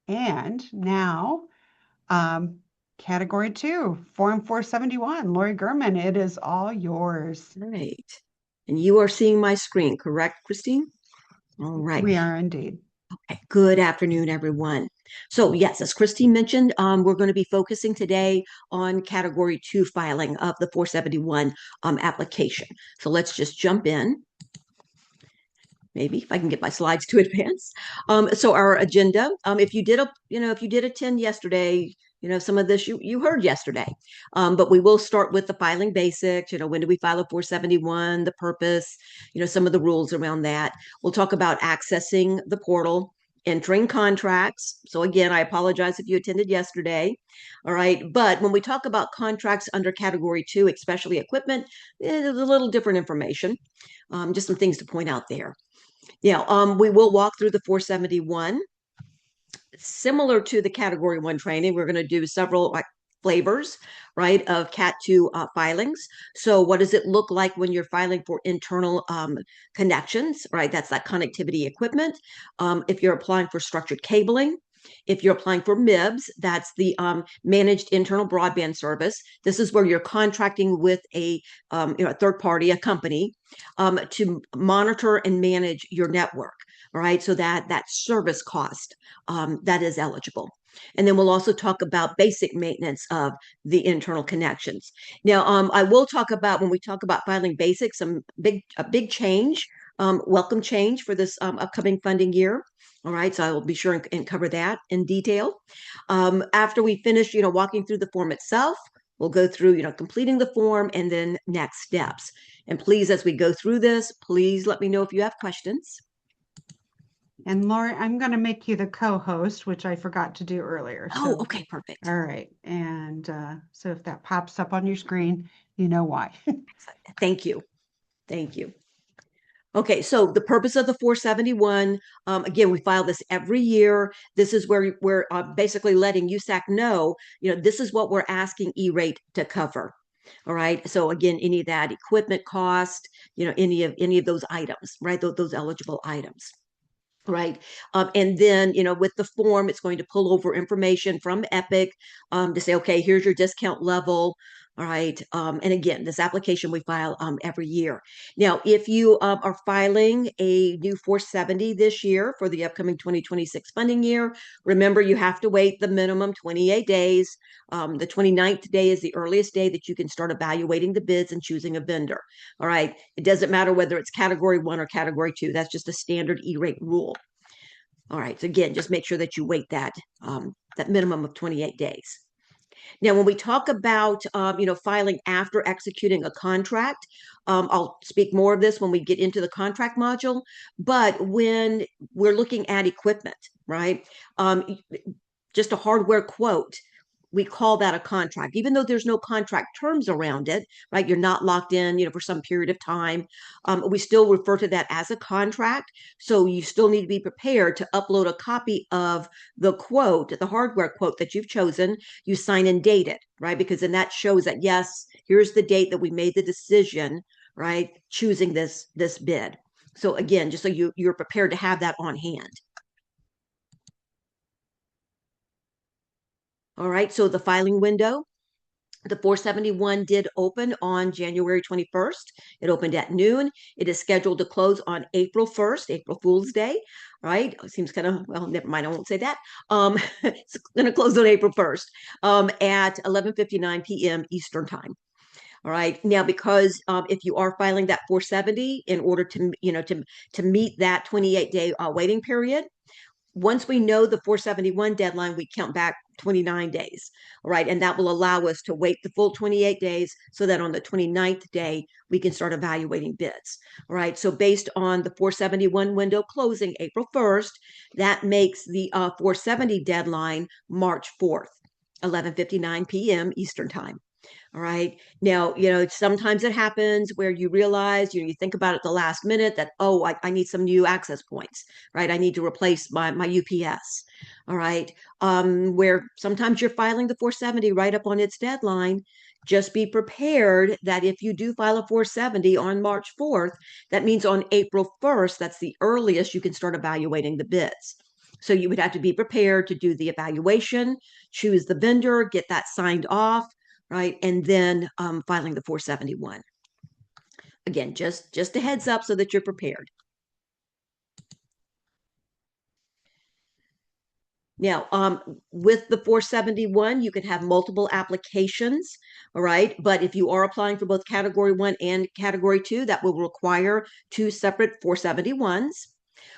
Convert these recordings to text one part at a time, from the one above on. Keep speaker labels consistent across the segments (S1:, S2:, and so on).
S1: And now, Category 2, Form 471, Lori Gurman, it is all yours.
S2: Right. And you are seeing my screen, correct, Christine? All right.
S1: We are indeed.
S2: Okay. Good afternoon, everyone. So yes, as Christine mentioned, we're going to be focusing today on Category 2 filing of the 471 application. So let's just jump in. Maybe if I can get my slides to advance. So our agenda, if you did attend yesterday, some of this you heard yesterday, but we will start with the filing basics. When do we file a 471, the purpose, some of the rules around that. We'll talk about accessing the portal, entering contracts. So again, I apologize if you attended yesterday. All right. But when we talk about contracts under Category 2, especially equipment, there's a little different information. Just some things to point out there. We will walk through the 471. Similar to the Category 1 training, we're going to do several flavors, right, of Cat 2 filings. So what does it look like when you're filing for internal connections, right? That's that connectivity equipment. If you're applying for structured cabling, if you're applying for MIBS, that's the managed internal broadband service. This is where you're contracting with a third party, a company, to monitor and manage your network. All right, so that service cost that is eligible. And then we'll also talk about basic maintenance of the internal connections. Now, I will talk about, when we talk about filing basics, a big change, welcome change for this upcoming funding year. All right, so I will be sure and cover that in detail. After we finish, walking through the form itself, we'll go through, completing the form and then next steps. And please, as we go through this, please let me know if you have questions.
S1: And Lori, I'm going to make you the co-host, which I forgot to do earlier.
S2: Oh,
S1: So,
S2: okay, perfect.
S1: all right. And so if that pops up on your screen, you know why.
S2: Thank you. Thank you. Okay, so the purpose of the 471, again, we file this every year. This is where we're basically letting USAC know, this is what we're asking E-rate to cover. All right. So again, any of that equipment cost, any of those items, right? Those eligible items. Right. And then, with the form, it's going to pull over information from Epic to say, okay, here's your discount level. All right. And again, this application we file every year. Now, if you are filing a new 470 this year for the upcoming 2026 funding year, remember you have to wait the minimum 28 days. The 29th day is the earliest day that you can start evaluating the bids and choosing a vendor. All right. It doesn't matter whether it's Category 1 or Category 2. That's just a standard E-rate rule. All right. So again, just make sure that you wait that minimum of 28 days. Now, when we talk about, filing after executing a contract, I'll speak more of this when we get into the contract module. But when we're looking at equipment, right, just a hardware quote, we call that a contract, even though there's no contract terms around it, right? You're not locked in, for some period of time. We still refer to that as a contract. So you still need to be prepared to upload a copy of the quote, the hardware quote that you've chosen. You sign and date it, right? Because then that shows that, yes, here's the date that we made the decision, right? Choosing this bid. So again, just so you're prepared to have that on hand. All right, so the filing window, the 471 did open on January 21st. It opened at noon. It is scheduled to close on April 1st, April Fool's Day. Right? It seems kind of, well, never mind, I won't say that. It's going to close on April 1st at 11:59 p.m. Eastern Time. All right. Now, because if you are filing that 470 in order to, to meet that 28-day waiting period, once we know the 471 deadline, we count back 29 days, all right? And that will allow us to wait the full 28 days so that on the 29th day, we can start evaluating bids, all right? So based on the 471 window closing April 1st, that makes the 470 deadline March 4th, 11:59 p.m. Eastern Time. All right. Now, sometimes it happens where you realize, you think about it the last minute that, oh, I need some new access points, right? I need to replace my UPS. All right. Where sometimes you're filing the 470 right up on its deadline. Just be prepared that if you do file a 470 on March 4th, that means on April 1st, that's the earliest you can start evaluating the bids. So you would have to be prepared to do the evaluation, choose the vendor, get that signed off, right? And then filing the 471. Again, just a heads up so that you're prepared. Now, with the 471, you can have multiple applications, all right? But if you are applying for both Category 1 and Category 2, that will require two separate 471s.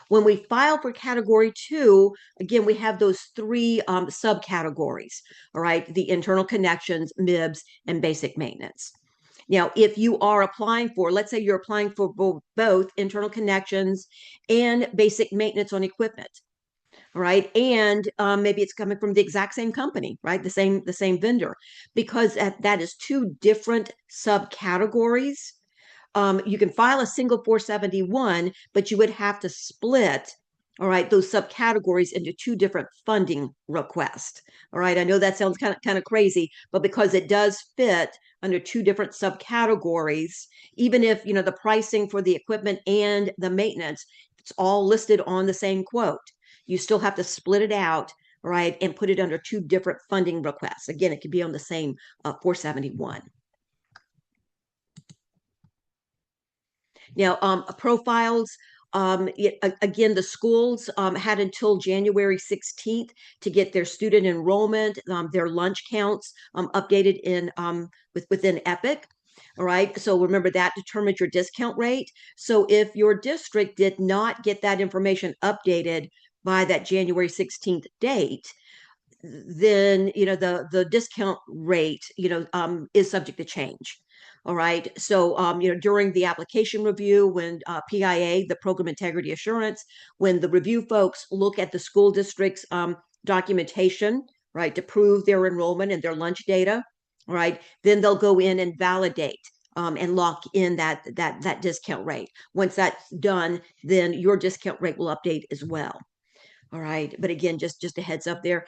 S2: When we file for Category 2, again, we have those three subcategories, all right? The internal connections, MIBS, and basic maintenance. Now, if you are applying for, let's say you're applying for both internal connections and basic maintenance on equipment, right? And maybe it's coming from the exact same company, right? The same vendor, because that is two different subcategories. You can file a single 471, but you would have to split, all right, those subcategories into two different funding requests. All right, I know that sounds kind of crazy, but because it does fit under two different subcategories, even if the pricing for the equipment and the maintenance, it's all listed on the same quote, you still have to split it out, right, and put it under two different funding requests. Again, it could be on the same 471. Now, profiles, again, the schools had until January 16th to get their student enrollment, their lunch counts updated within Epic. All right, so remember that determines your discount rate. So if your district did not get that information updated by that January 16th date, then the discount rate is subject to change. All right, so during the application review, when PIA, the Program Integrity Assurance, when the review folks look at the school district's documentation, right, to prove their enrollment and their lunch data, right, then they'll go in and validate and lock in that discount rate. Once that's done, then your discount rate will update as well. All right, but again, just a heads up there.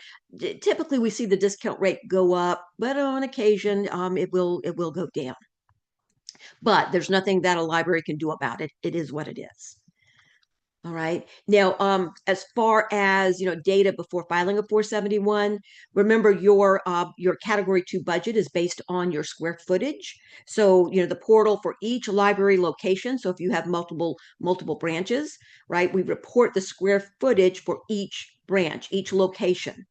S2: Typically, we see the discount rate go up, but on occasion, it will go down. But there's nothing that a library can do about it. It is what it is. All right. Now, as far as data before filing a 471, remember your Category 2 budget is based on your square footage. So the portal for each library location. So if you have multiple branches, right, we report the square footage for each branch, each location,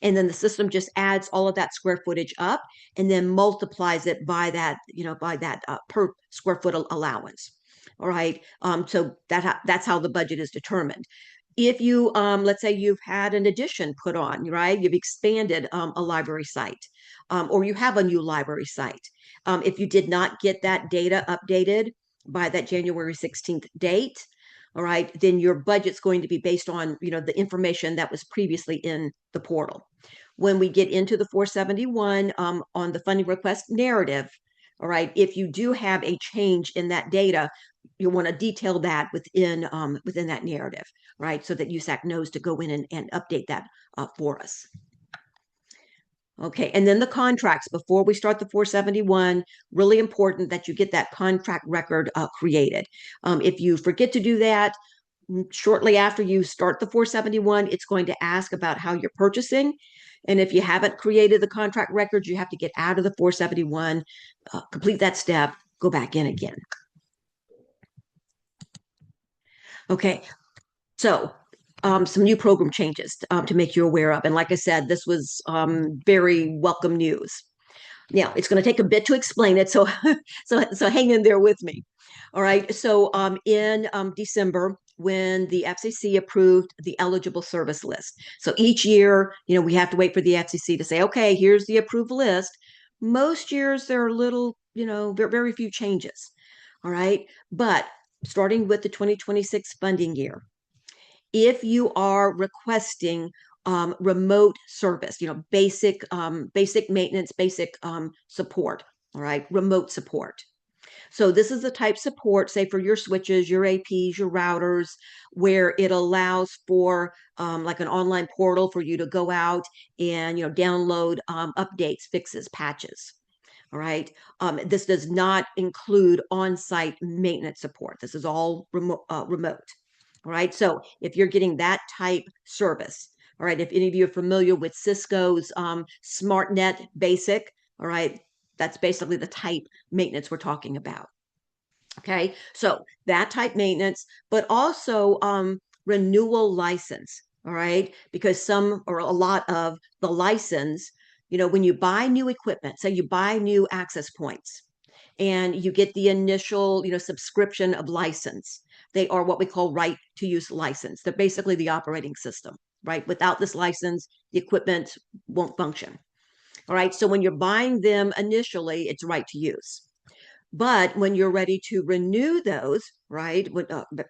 S2: and then the system just adds all of that square footage up and then multiplies it by that per square foot allowance. All right. So that's how the budget is determined. If you, let's say you've had an addition put on, right? You've expanded a library site, or you have a new library site. If you did not get that data updated by that January 16th date, all right, then your budget's going to be based on, the information that was previously in the portal. When we get into the 471 on the funding request narrative, all right, if you do have a change in that data, you want to detail that within that narrative, right? So that USAC knows to go in and update that for us. Okay, and then the contracts, before we start the 471, really important that you get that contract record created. If you forget to do that, shortly after you start the 471, it's going to ask about how you're purchasing. And if you haven't created the contract records, you have to get out of the 471, complete that step, go back in again. Okay, so some new program changes to make you aware of. And like I said, this was very welcome news. Now, it's going to take a bit to explain it, so so hang in there with me. All right, so in December, when the FCC approved the eligible service list. So each year, we have to wait for the FCC to say, okay, here's the approved list. Most years, there are little, very few changes. All right, but starting with the 2026 funding year, if you are requesting remote service, basic maintenance, basic support, all right, remote support. So this is the type support, say for your switches, your APs, your routers, where it allows for like an online portal for you to go out and download updates, fixes, patches. All right. This does not include on-site maintenance support. This is all remote. All right. So if you're getting that type service, all right, if any of you are familiar with Cisco's SmartNet Basic, all right, that's basically the type maintenance we're talking about. Okay. So that type maintenance, but also renewal license. All right. Because some or a lot of the license, when you buy new equipment, say you buy new access points, and you get the initial, subscription of license. They are what we call right to use license. They're basically the operating system, right? Without this license, the equipment won't function. All right. So when you're buying them initially, it's right to use. But when you're ready to renew those, right,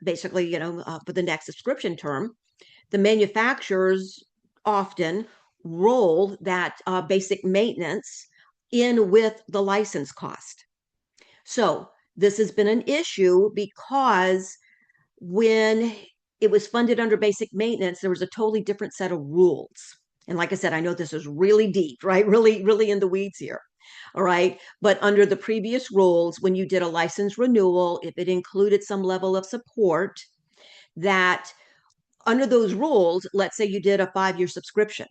S2: basically, for the next subscription term, the manufacturers often roll that basic maintenance in with the license cost. So this has been an issue because when it was funded under basic maintenance, there was a totally different set of rules. And like I said, I know this is really deep, right? Really, really in the weeds here. All right. But under the previous rules, when you did a license renewal, if it included some level of support, that under those rules, let's say you did a 5-year subscription.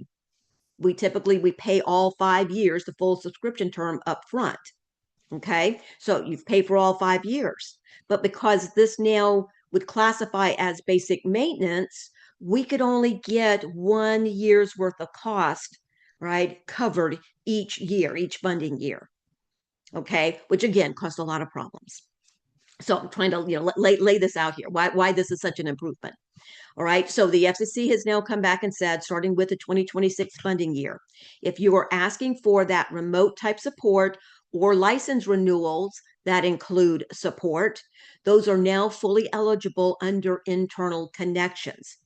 S2: We pay all 5 years, the full subscription term up front. Okay, so you've paid for all 5 years. But because this now would classify as basic maintenance, we could only get 1 year's worth of cost, right, covered each year, each funding year. Okay, which again caused a lot of problems. So I'm trying to lay this out here. Why this is such an improvement. All right. So the FCC has now come back and said, starting with the 2026 funding year, if you are asking for that remote type support or license renewals that include support, those are now fully eligible under internal connections.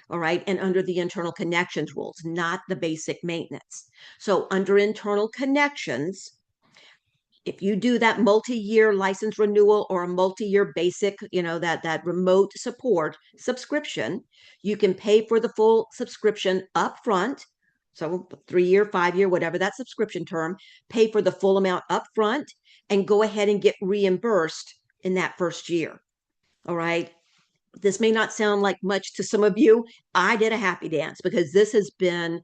S2: All right. And under the internal connections rules, not the basic maintenance. So under internal connections, if you do that multi-year license renewal or a multi-year basic, that remote support subscription, you can pay for the full subscription up front. So 3-year, 5-year, whatever that subscription term, pay for the full amount up front and go ahead and get reimbursed in that first year. All right. This may not sound like much to some of you. I did a happy dance because this has been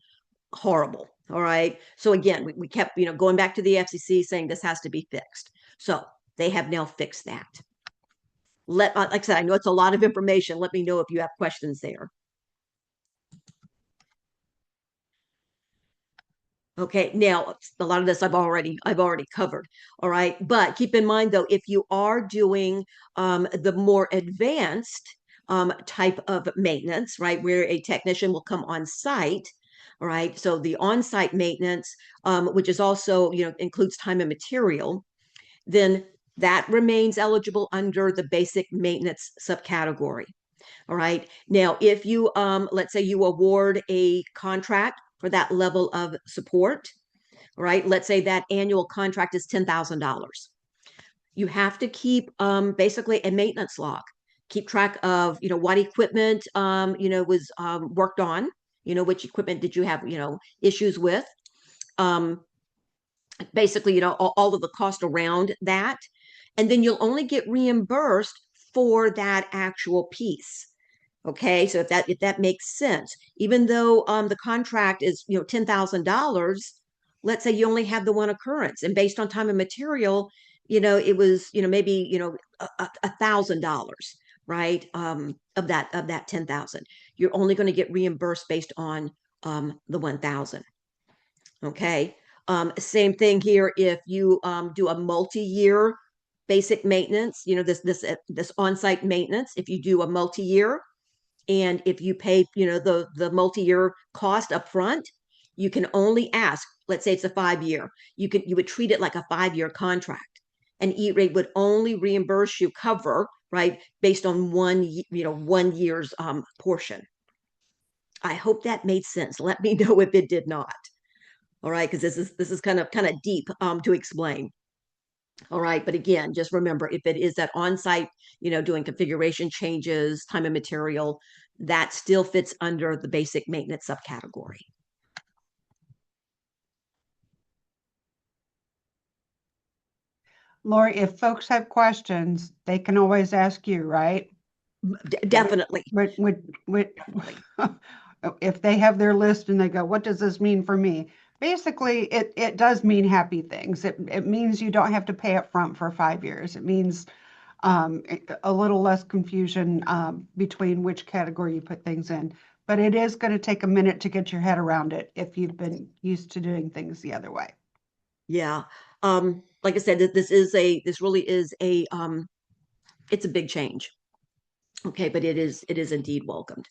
S2: horrible. All right. So again, we kept, going back to the FCC saying this has to be fixed. So they have now fixed that. Like I said, I know it's a lot of information. Let me know if you have questions there. Okay, now a lot of this I've already covered. All right, but keep in mind though, if you are doing the more advanced type of maintenance, right, where a technician will come on site. All right, so the on-site maintenance, which is also includes time and material, then that remains eligible under the basic maintenance subcategory. All right. Now, if you let's say you award a contract for that level of support, all right, let's say that annual contract is $10,000. You have to keep basically a maintenance log. Keep track of what equipment was worked on. Which equipment did you have issues with? Basically, all of the cost around that, and then you'll only get reimbursed for that actual piece. Okay, so if that makes sense, even though the contract is $10,000, let's say you only have the one occurrence, and based on time and material, it was maybe $1,000, right? Of that 10,000, you're only going to get reimbursed based on the 1,000. Okay, same thing here. If you do a multi-year basic maintenance, this on-site maintenance, if you do a multi-year. And if you pay, the multi-year cost up front, you can only ask, let's say it's a 5-year, you would treat it like a 5-year contract. And E-Rate would only reimburse you cover, right, based on 1 year's portion. I hope that made sense. Let me know if it did not. All right, because this is kind of deep to explain. All right, but again, just remember, if it is that on-site, doing configuration changes, time and material, that still fits under the basic maintenance subcategory.
S1: Lori, if folks have questions, they can always ask you, right?
S2: Definitely.
S1: If they have their list and they go, what does this mean for me? Basically, it does mean happy things. It means you don't have to pay up front for 5 years. It means a little less confusion between which category you put things in. But it is going to take a minute to get your head around it if you've been used to doing things the other way.
S2: Yeah. Like I said, this really is it's a big change. Okay, but it is indeed welcomed.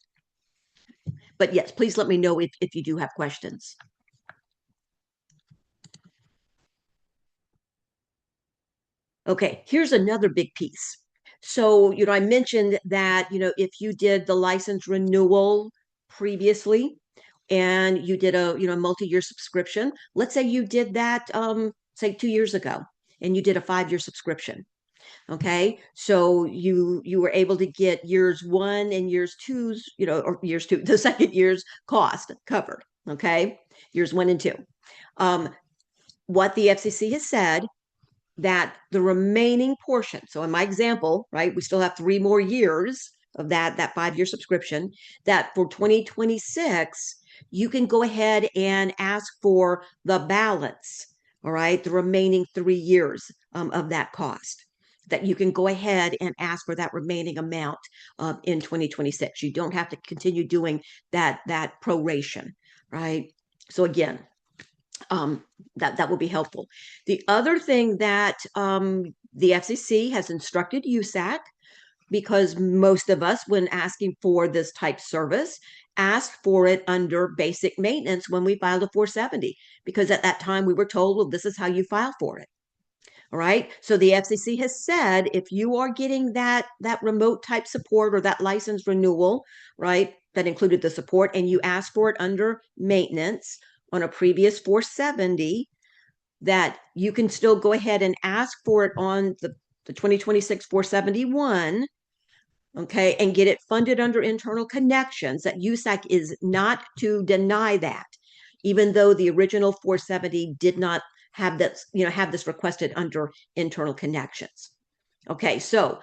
S2: But yes, please let me know if you do have questions. Okay, here's another big piece. So, I mentioned that, if you did the license renewal previously and you did a, multi-year subscription, let's say you did that, say 2 years ago, and you did a 5-year subscription. Okay, so you were able to get years 1 and years 2's, or years 2, the second year's cost covered. Okay, years 1 and 2. What the FCC has said that the remaining portion, so in my example, right, we still have 3 more years of that 5-year subscription, that for 2026, you can go ahead and ask for the balance, all right, the remaining 3 years of that cost, that you can go ahead and ask for that remaining amount in 2026. You don't have to continue doing that proration, right? So again, that will be helpful. The other thing that the FCC has instructed USAC, because most of us, when asking for this type service, asked for it under basic maintenance when we filed a 470, because at that time we were told, well, this is how you file for it. All right. So the FCC has said if you are getting that remote type support or that license renewal, right, that included the support, and you ask for it under maintenance on a previous 470, that you can still go ahead and ask for it on the 2026 471, okay, and get it funded under internal connections, that USAC is not to deny that, even though the original 470 did not have this, have this requested under internal connections. Okay, so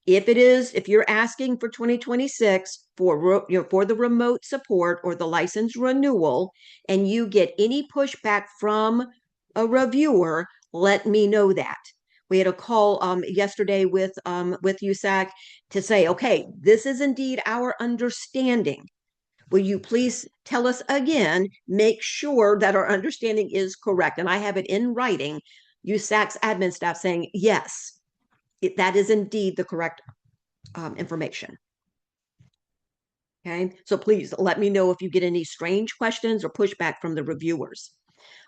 S2: if you're asking for 2026 for the remote support or the license renewal, and you get any pushback from a reviewer, let me know that. We had a call yesterday with USAC to say, okay, this is indeed our understanding. Will you please tell us again, make sure that our understanding is correct? And I have it in writing, USAC's admin staff saying, yes, that is indeed the correct information. Okay, so please let me know if you get any strange questions or pushback from the reviewers.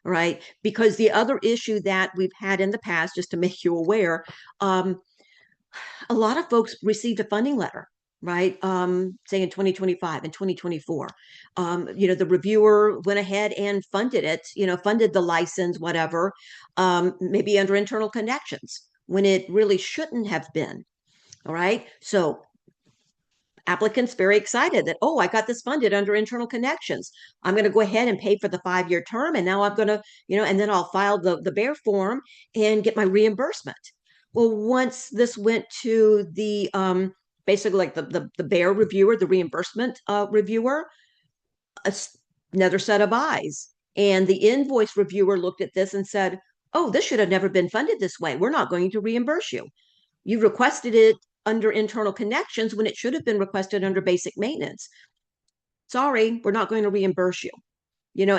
S2: All right, because the other issue that we've had in the past, just to make you aware, a lot of folks received a funding letter, right? Say in 2025 and 2024, the reviewer went ahead and funded it, funded the license, whatever, maybe under internal connections, when it really shouldn't have been. All right, so applicants very excited that, oh, I got this funded under internal connections. I'm going to go ahead and pay for the 5-year term, and now I'm going to, and then I'll file the BEAR form and get my reimbursement. Well, once this went to the basically like the BEAR reviewer, the reimbursement reviewer, another set of eyes, and the invoice reviewer looked at this and said, oh, this should have never been funded this way. We're not going to reimburse you. You requested it under internal connections when it should have been requested under basic maintenance. Sorry, we're not going to reimburse you. And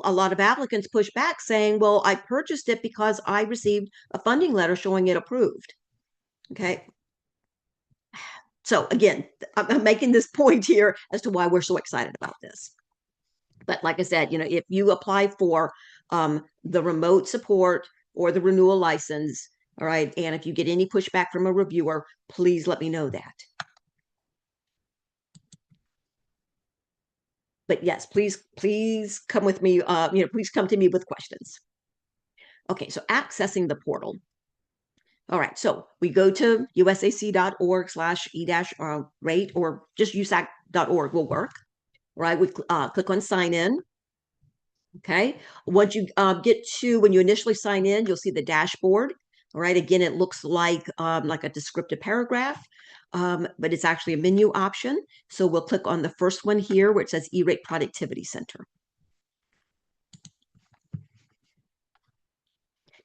S2: a lot of applicants push back saying, well, I purchased it because I received a funding letter showing it approved. Okay. So again, I'm making this point here as to why we're so excited about this. But like I said, if you apply for the remote support or the renewal license, all right, and if you get any pushback from a reviewer, please let me know that. But yes, please come with me, please come to me with questions. Okay, so accessing the portal. All right, so we go to usac.org/e-rate, or just usac.org will work. Right, we click on sign in. Okay, once you get to, when you initially sign in, you'll see the dashboard. All right, again, it looks like a descriptive paragraph. but it's actually a menu option. So we'll click on the first one here where it says E-Rate Productivity Center.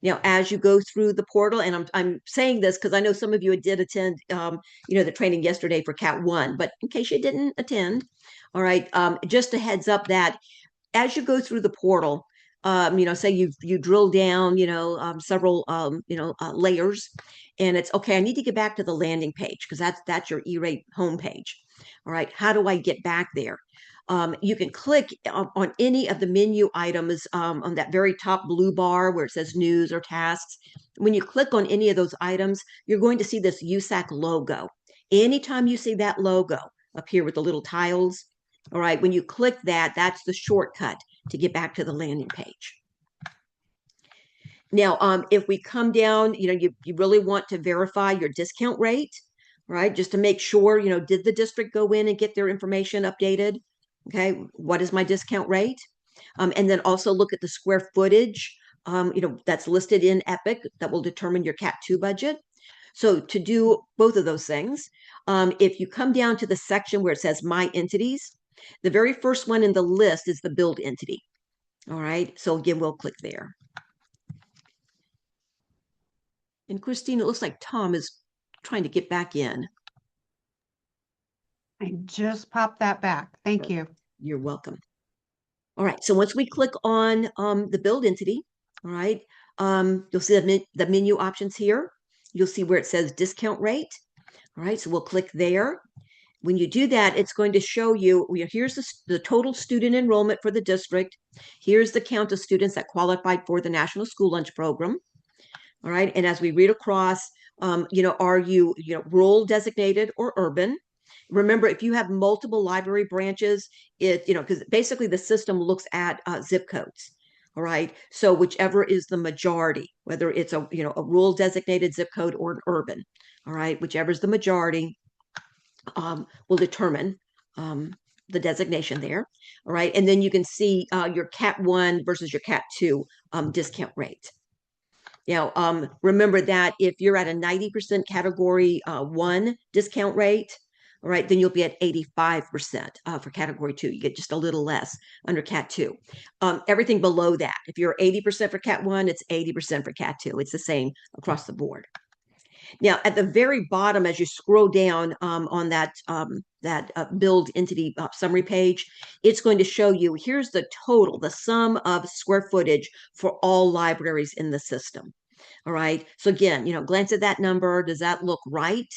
S2: Now, as you go through the portal, and I'm saying this because I know some of you did attend, the training yesterday for Cat 1, but in case you didn't attend, all right, just a heads up that as you go through the portal, say you drill down, several, layers, and it's okay. I need to get back to the landing page because that's your E-Rate homepage. All right, how do I get back there? You can click on any of the menu items on that very top blue bar where it says news or tasks. When you click on any of those items, you're going to see this USAC logo. Anytime you see that logo up here with the little tiles, all right, when you click that, that's the shortcut to get back to the landing page. Now, if we come down, you really want to verify your discount rate, right? Just to make sure, did the district go in and get their information updated? Okay, what is my discount rate? And then also look at the square footage, that's listed in Epic that will determine your Cat 2 budget. So to do both of those things, if you come down to the section where it says My Entities, the very first one in the list is the build entity. All right, so again, we'll click there. And Christine, it looks like Tom is trying to get back in.
S1: I just popped that back. Thank you.
S2: You're welcome. All right, so once we click on the build entity, all right, you'll see the menu options here. You'll see where it says discount rate. All right, so we'll click there. When you do that, it's going to show you, here's the total student enrollment for the district. Here's the count of students that qualified for the National School Lunch Program. All right, and as we read across, are you, rural designated or urban? Remember, if you have multiple library branches, because basically the system looks at zip codes. All right, so whichever is the majority, whether it's a rural designated zip code or an urban, all right, whichever is the majority, will determine the designation there. All right, and then you can see your Cat 1 versus your Cat 2 discount rate. Now, remember that if you're at a 90% Category 1 discount rate, all right, then you'll be at 85% for Category 2. You get just a little less under Cat 2. Everything below that, if you're 80% for Cat 1, it's 80% for Cat 2. It's the same across the board. Now, at the very bottom, as you scroll down on that build entity summary page, it's going to show you, here's the total, the sum of square footage for all libraries in the system. All right. So again, glance at that number. Does that look right?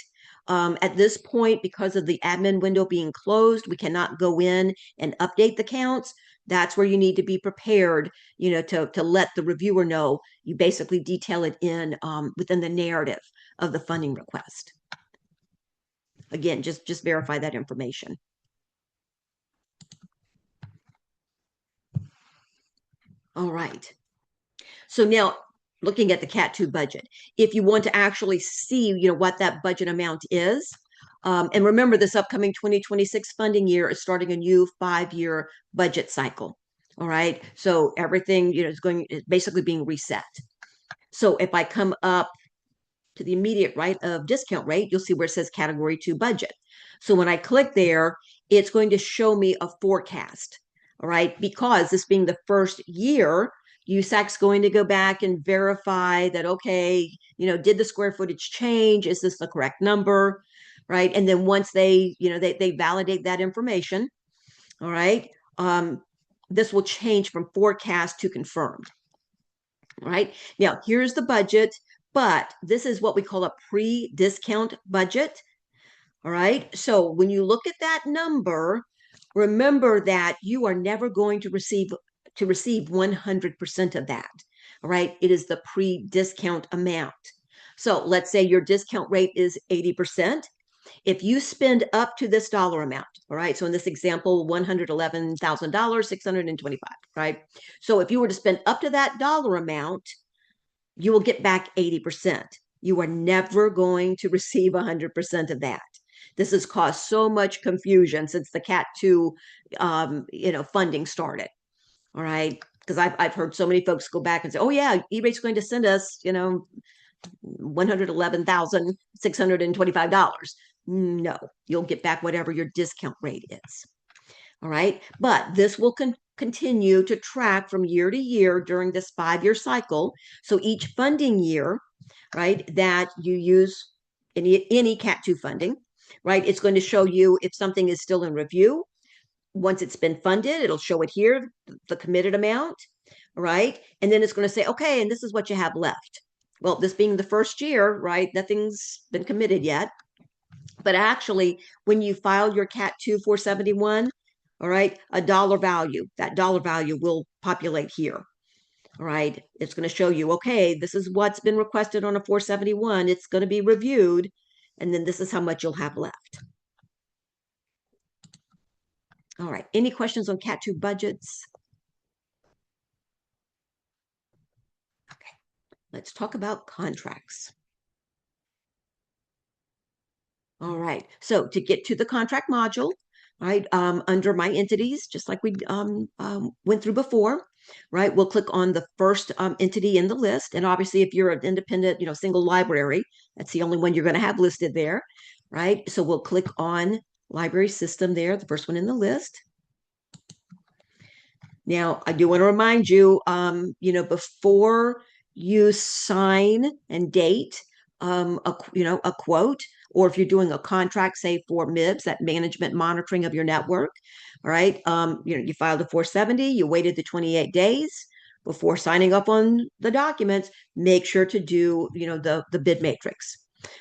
S2: At this point, because of the admin window being closed, we cannot go in and update the counts. That's where you need to be prepared, to let the reviewer know. You basically detail it in within the narrative of the funding request. Again, just verify that information. All right. So now, looking at the Cat 2 budget, if you want to actually see, what that budget amount is, and remember, this upcoming 2026 funding year is starting a new 5-year budget cycle. All right. So everything, is basically being reset. So if I come up to the immediate right of discount rate, you'll see where it says Category 2 budget. So when I click there, it's going to show me a forecast. All right. Because this being the first year, USAC's going to go back and verify that, okay, did the square footage change? Is this the correct number? Right. And then once they validate that information, all right, this will change from forecast to confirmed. All right. Now, here's the budget, but this is what we call a pre-discount budget. All right. So when you look at that number, remember that you are never going to receive 100% of that. All right. It is the pre-discount amount. So let's say your discount rate is 80%. If you spend up to this dollar amount, all right, so in this example, $111,625, right? So if you were to spend up to that dollar amount, you will get back 80%. You are never going to receive 100% of that. This has caused so much confusion since the Cat 2, funding started. All right, because I've heard so many folks go back and say, "Oh yeah, E-Rate's going to send us, $111,625." No, you'll get back whatever your discount rate is. All right, but this will continue to track from year to year during this 5-year cycle. So each funding year, right, that you use any Cat 2 funding, right, it's going to show you if something is still in review. Once it's been funded, it'll show it here, the committed amount, right? And then it's going to say, okay, and this is what you have left. Well, this being the first year, right, nothing's been committed yet. But actually, when you file your Cat 2 471, all right, a dollar value, that dollar value will populate here. All right, it's going to show you, okay, this is what's been requested on a 471. It's going to be reviewed. And then this is how much you'll have left. All right, any questions on Cat 2 budgets? Okay, let's talk about contracts. All right, so to get to the contract module, right, under my entities, just like we went through before, right, we'll click on the first entity in the list. And obviously, if you're an independent, single library, that's the only one you're going to have listed there, right? So we'll click on library system there, the first one in the list. Now, I do want to remind you, before you sign and date a quote, or if you're doing a contract, say for MIBS, that management monitoring of your network, all right, you filed a 470, you waited the 28 days before signing up on the documents, make sure to do, the bid matrix.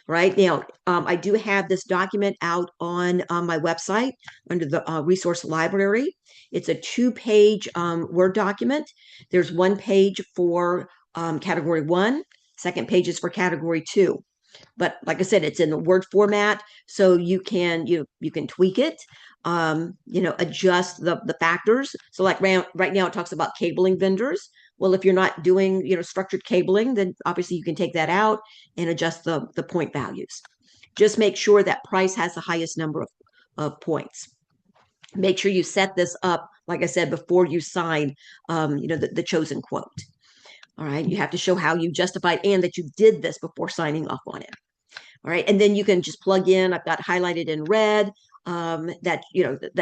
S2: Right now, I do have this document out on my website under the resource library. It's a 2-page Word document. There's 1 page for category 1, second page is for category 2. But like I said, it's in the Word format, so you can tweak it, adjust the factors. So like right now it talks about cabling vendors. Well, if you're not doing structured cabling, then obviously you can take that out and adjust the point values. Just make sure that price has the highest number of points. Make sure you set this up, like I said, before you sign the chosen quote. All right, you have to show how you justified and that you did this before signing off on it. All right, and then you can just plug in, I've got highlighted in red, that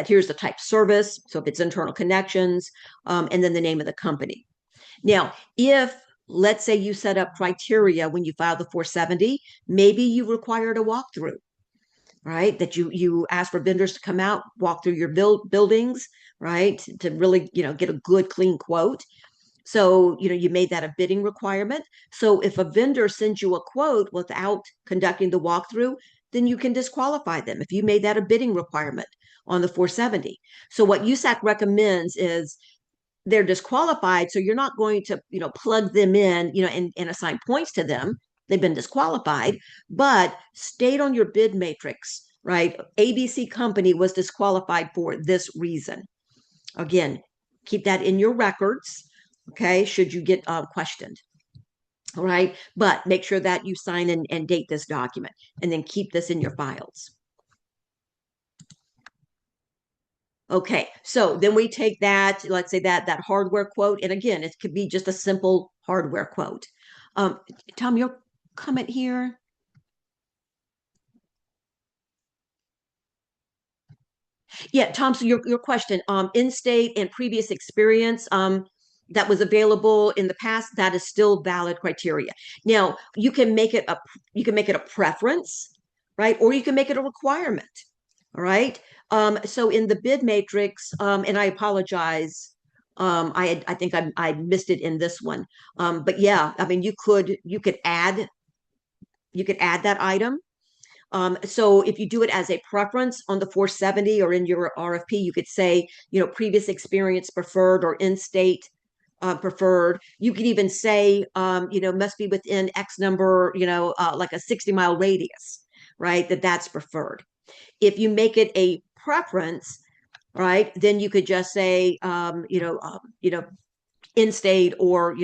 S2: here's the type service. So if it's internal connections, and then the name of the company. Now, if let's say you set up criteria when you file the 470, maybe you required a walkthrough, right? That you ask for vendors to come out, walk through your buildings, right? To really, get a good, clean quote. So, you made that a bidding requirement. So if a vendor sends you a quote without conducting the walkthrough, then you can disqualify them if you made that a bidding requirement on the 470. So what USAC recommends is they're disqualified. So you're not going to, plug them in, and assign points to them. They've been disqualified, but state on your bid matrix, right? ABC company was disqualified for this reason. Again, keep that in your records. Okay, should you get questioned. All right, but make sure that you sign and date this document, and then keep this in your files. Okay, so then we take that, let's say that hardware quote, and again, it could be just a simple hardware quote. Tom, your comment here. Yeah, Tom, so your question, in-state and previous experience, that was available in the past, that is still valid criteria. Now, you can make it a preference, right? Or you can make it a requirement. All right. So in the bid matrix, and I apologize, I think I missed it in this one. But yeah, I mean, you could add that item. So if you do it as a preference on the 470 or in your RFP, you could say, previous experience preferred or in-state preferred. You could even say, must be within X number, like a 60-mile radius, right? That's preferred. If you make it a preference, right, then you could just say, in-state or,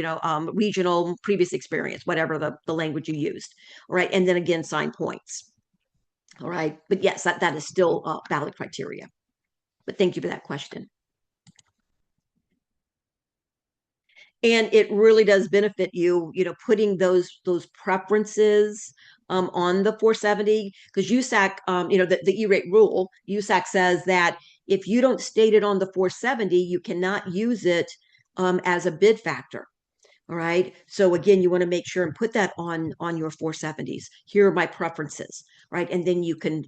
S2: regional previous experience, whatever the language you used, all right? And then again, sign points. All right. But yes, that is still valid criteria. But thank you for that question. And it really does benefit you, putting those preferences on the 470, because USAC, the E-rate rule, USAC says that if you don't state it on the 470, you cannot use it as a bid factor. All right. So again, you want to make sure and put that on your 470s. Here are my preferences, right? And then you can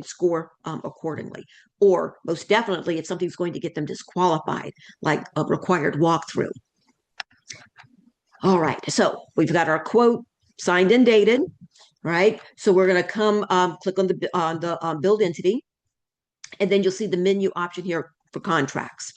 S2: score accordingly. Or most definitely, if something's going to get them disqualified, like a required walkthrough. All right. So we've got our quote signed and dated, right? So we're going to come click on the build entity, and then you'll see the menu option here for contracts.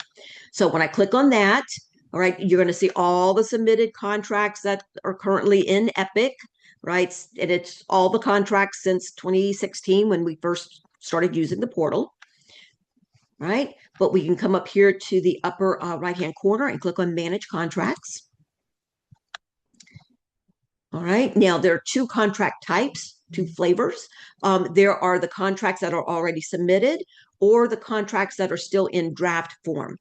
S2: So when I click on that, all right, you're going to see all the submitted contracts that are currently in Epic, right? And it's all the contracts since 2016 when we first started using the portal, right? But we can come up here to the upper right-hand corner and click on Manage Contracts. All right, now there are two contract types, two flavors. There are the contracts that are already submitted or the contracts that are still in draft form.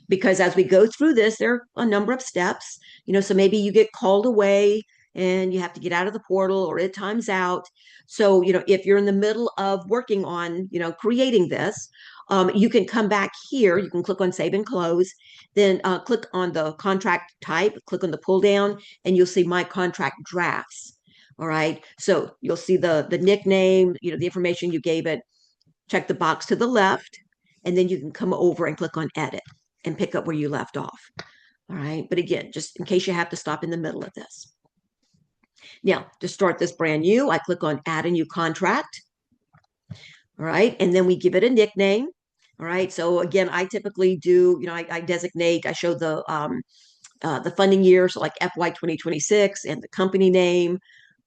S2: Because as we go through this, there are a number of steps, so maybe you get called away and you have to get out of the portal or it times out. So, if you're in the middle of working on, creating this, you can come back here, you can click on Save and Close, then click on the contract type, click on the pull down, and you'll see My Contract Drafts. All right, so you'll see the nickname, the information you gave it, check the box to the left, and then you can come over and click on Edit and pick up where you left off. All right, but again, just in case you have to stop in the middle of this. Now, to start this brand new, I click on Add a New Contract. All right, and then we give it a nickname. All right, so again, I typically do, I designate, I show the funding year, so like FY2026 and the company name.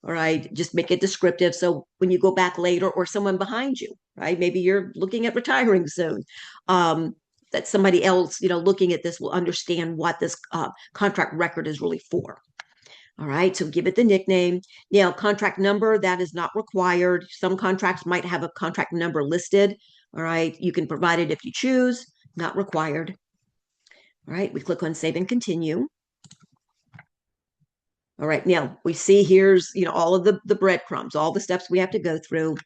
S2: All right, just make it descriptive. So when you go back later or someone behind you, right, maybe you're looking at retiring soon, that somebody else, looking at this will understand what this contract record is really for. All right, so give it the nickname. Now, contract number, that is not required. Some contracts might have a contract number listed. All right, you can provide it if you choose, not required. All right, we click on Save and Continue. All right, now we see here's, all of the breadcrumbs, all the steps we have to go through.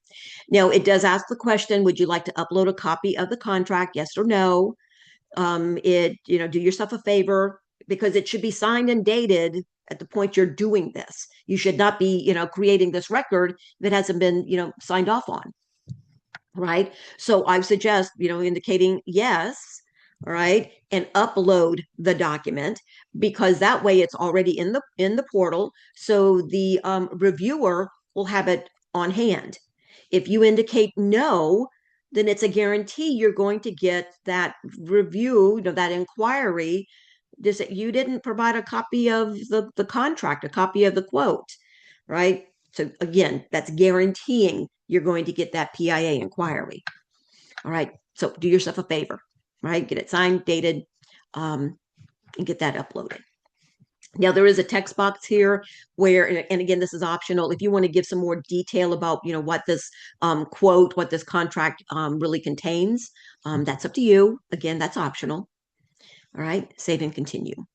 S2: Now, it does ask the question, would you like to upload a copy of the contract, yes or no? Do yourself a favor, because it should be signed and dated at the point you're doing this. You should not be, creating this record if it hasn't been, signed off on, right? So I suggest, indicating yes, all right, and upload the document, because that way it's already in the portal, so the reviewer will have it on hand. If you indicate no, then it's a guarantee you're going to get that review, that inquiry. You didn't provide a copy of the contract, a copy of the quote, right? So again, that's guaranteeing you're going to get that PIA inquiry. All right, so do yourself a favor, right? Get it signed, dated, and get that uploaded. Now, there is a text box here where, and again, this is optional. If you want to give some more detail about, what this quote, what this contract really contains, that's up to you. Again, that's optional. All right, Save and Continue.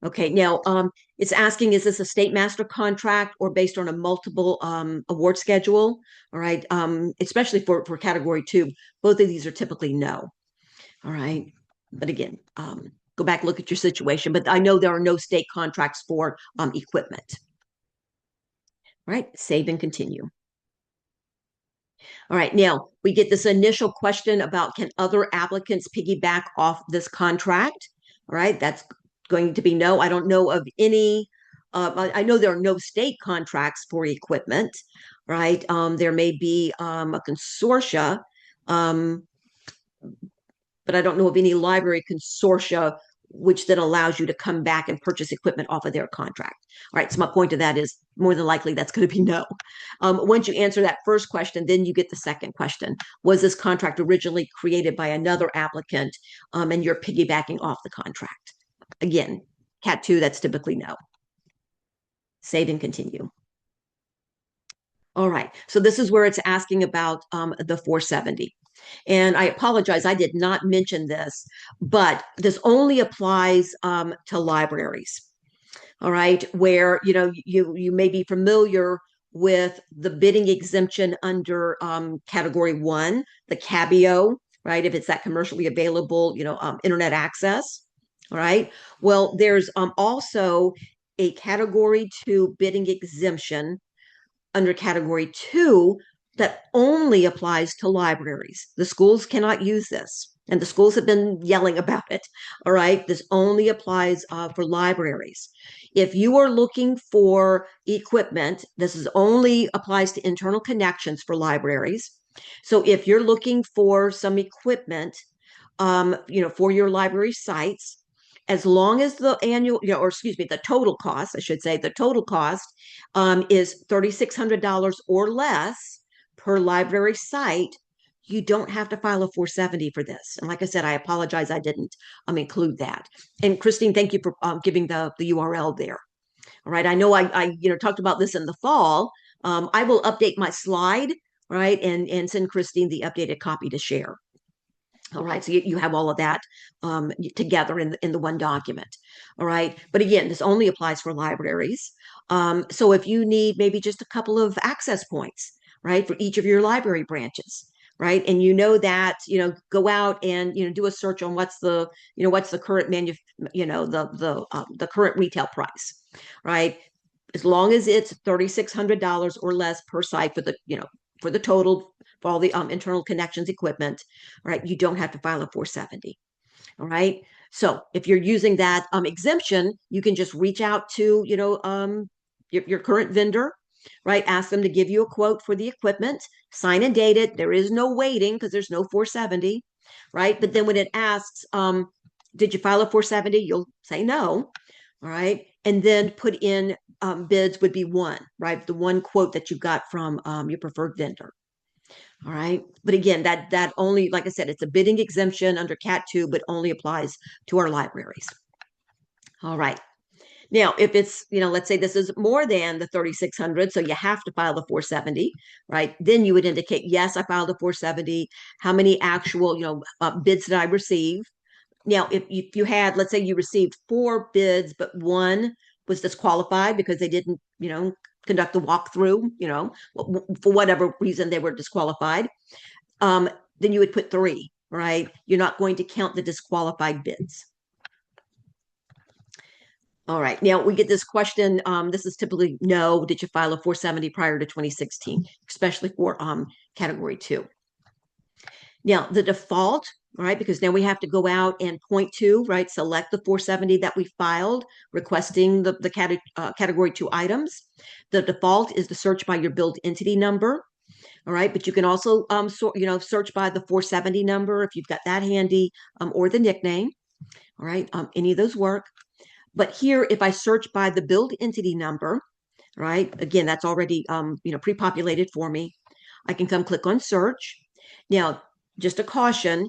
S2: Okay, now it's asking, is this a state master contract or based on a multiple award schedule? All right, especially for Category 2, both of these are typically no. All right, but again, go back, look at your situation, but I know there are no state contracts for equipment. All right, Save and Continue. All right, now we get this initial question about, can other applicants piggyback off this contract? All right, that's going to be no. I don't know of any. I know there are no state contracts for equipment, right? There may be a consortia, but I don't know of any library consortia which then allows you to come back and purchase equipment off of their contract. All right, so my point to that is more than likely that's going to be no. Once you answer that first question, then you get the second question. Was this contract originally created by another applicant and you're piggybacking off the contract? Again, Cat 2, that's typically no. Save and Continue. All right, so this is where it's asking about the 470. And I apologize, I did not mention this, but this only applies to libraries. all right, where, you may be familiar with the bidding exemption under category 1, the CABIO, right? If it's that commercially available, internet access, all right? Well, there's also a category 2 bidding exemption under category 2 that only applies to libraries. The schools cannot use this. And the schools have been yelling about it. All right. This only applies for libraries. If you are looking for equipment, this is only applies to internal connections for libraries. So if you're looking for some equipment, for your library sites, as long as the annual, or excuse me, the total cost, I should say, the total cost is $3,600 or less per library site, you don't have to file a 470 for this. And like I said, I apologize, I didn't include that. And Christine, thank you for giving the URL there. All right, I know I talked about this in the fall. I will update my slide, right, and send Christine the updated copy to share. All right, so you have all of that together in the one document. All right, but again, this only applies for libraries. So if you need maybe just a couple of access points, right, for each of your library branches, right, and that, go out and do a search on what's the current the current retail price, right? As long as it's $3,600 or less per site for the total for all the internal connections equipment, right? You don't have to file a 470. All right. So if you're using that exemption, you can just reach out to, your current vendor, right? Ask them to give you a quote for the equipment, sign and date it. There is no waiting because there's no 470, right? But then when it asks, did you file a 470? You'll say no. All right. And then put in bids would be one, right? The one quote that you got from your preferred vendor. All right. But again, that only, like I said, it's a bidding exemption under Cat 2, but only applies to our libraries. All right. Now, if it's, let's say this is more than the 3,600, so you have to file the 470, right? Then you would indicate, yes, I filed the 470. How many actual, bids did I receive? Now, if you had, let's say you received 4 bids, but one was disqualified because they didn't, conduct the walkthrough, for whatever reason they were disqualified, then you would put 3, right? You're not going to count the disqualified bids. All right. Now we get this question. This is typically no. Did you file a 470 prior to 2016, especially for category 2? Now the default, right? Because now we have to go out and point to, right? Select the 470 that we filed, requesting the category 2 items. The default is to search by your build entity number. All right, but you can also search by the 470 number if you've got that handy, or the nickname. All right, any of those work. But here, if I search by the build entity number, right, again, that's already pre-populated for me. I can come click on search. Now, just a caution,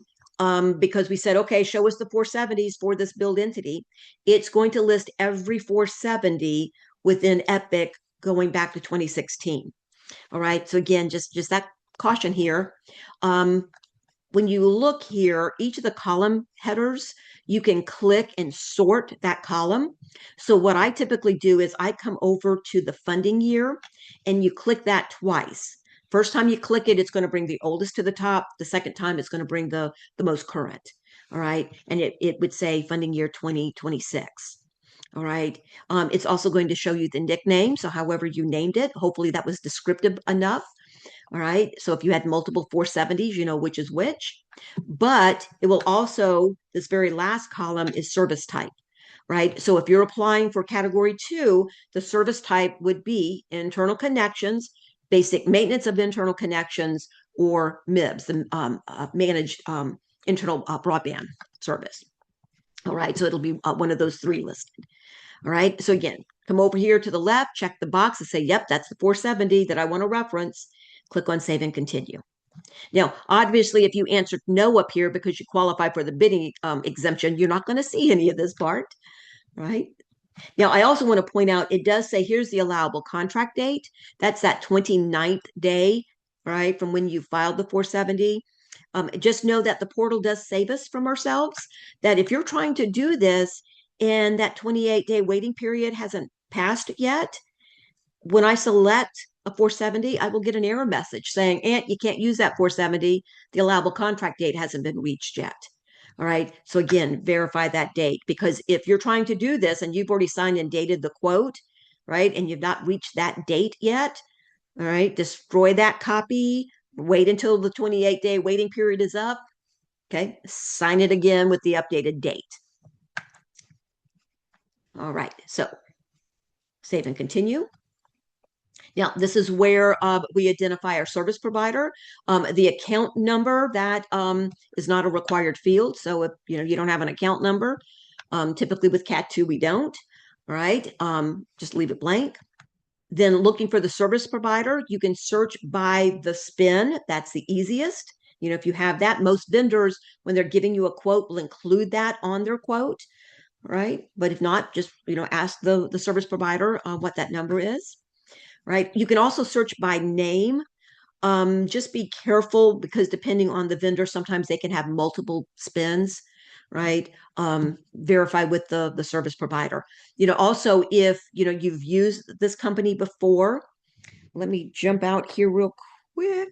S2: because we said, okay, show us the 470s for this build entity. It's going to list every 470 within Epic going back to 2016. All right. So again, just that caution here. When you look here, each of the column headers, you can click and sort that column. So what I typically do is I come over to the funding year and you click that twice. First time you click it, it's going to bring the oldest to the top. The second time, it's going to bring the most current. All right. And it would say funding year 2026. All right. It's also going to show you the nickname. So however you named it, hopefully that was descriptive enough. All right. So if you had multiple 470s, you know which is which. But it will also, this very last column is service type, right? So if you're applying for category 2, the service type would be internal connections, basic maintenance of internal connections, or MIBS, the managed internal broadband service. All right. So it'll be one of those 3 listed. All right. So again, come over here to the left, check the box and say, yep, that's the 470 that I want to reference. Click on save and continue. Now, obviously, if you answered no up here because you qualify for the bidding exemption, you're not going to see any of this part, right? Now, I also want to point out, it does say here's the allowable contract date. That's that 29th day, right, from when you filed the 470. Just know that the portal does save us from ourselves, that if you're trying to do this and that 28-day waiting period hasn't passed yet, when I select a 470, I will get an error message saying, Aunt, you can't use that 470. The allowable contract date hasn't been reached yet. All right. So again, verify that date, because if you're trying to do this and you've already signed and dated the quote, right, and you've not reached that date yet, all right, destroy that copy, wait until the 28-day waiting period is up. Okay. Sign it again with the updated date. All right. So save and continue. Now, this is where we identify our service provider. The account number, that is not a required field. So if you don't have an account number, typically with Cat 2, we don't. All right, just leave it blank. Then looking for the service provider, you can search by the SPIN. That's the easiest. If you have that, most vendors, when they're giving you a quote, will include that on their quote. Right, but if not, just ask the service provider what that number is. Right. You can also search by name. Just be careful, because depending on the vendor, sometimes they can have multiple spins, right? Verify with the service provider. Also, if you've used this company before, let me jump out here real quick.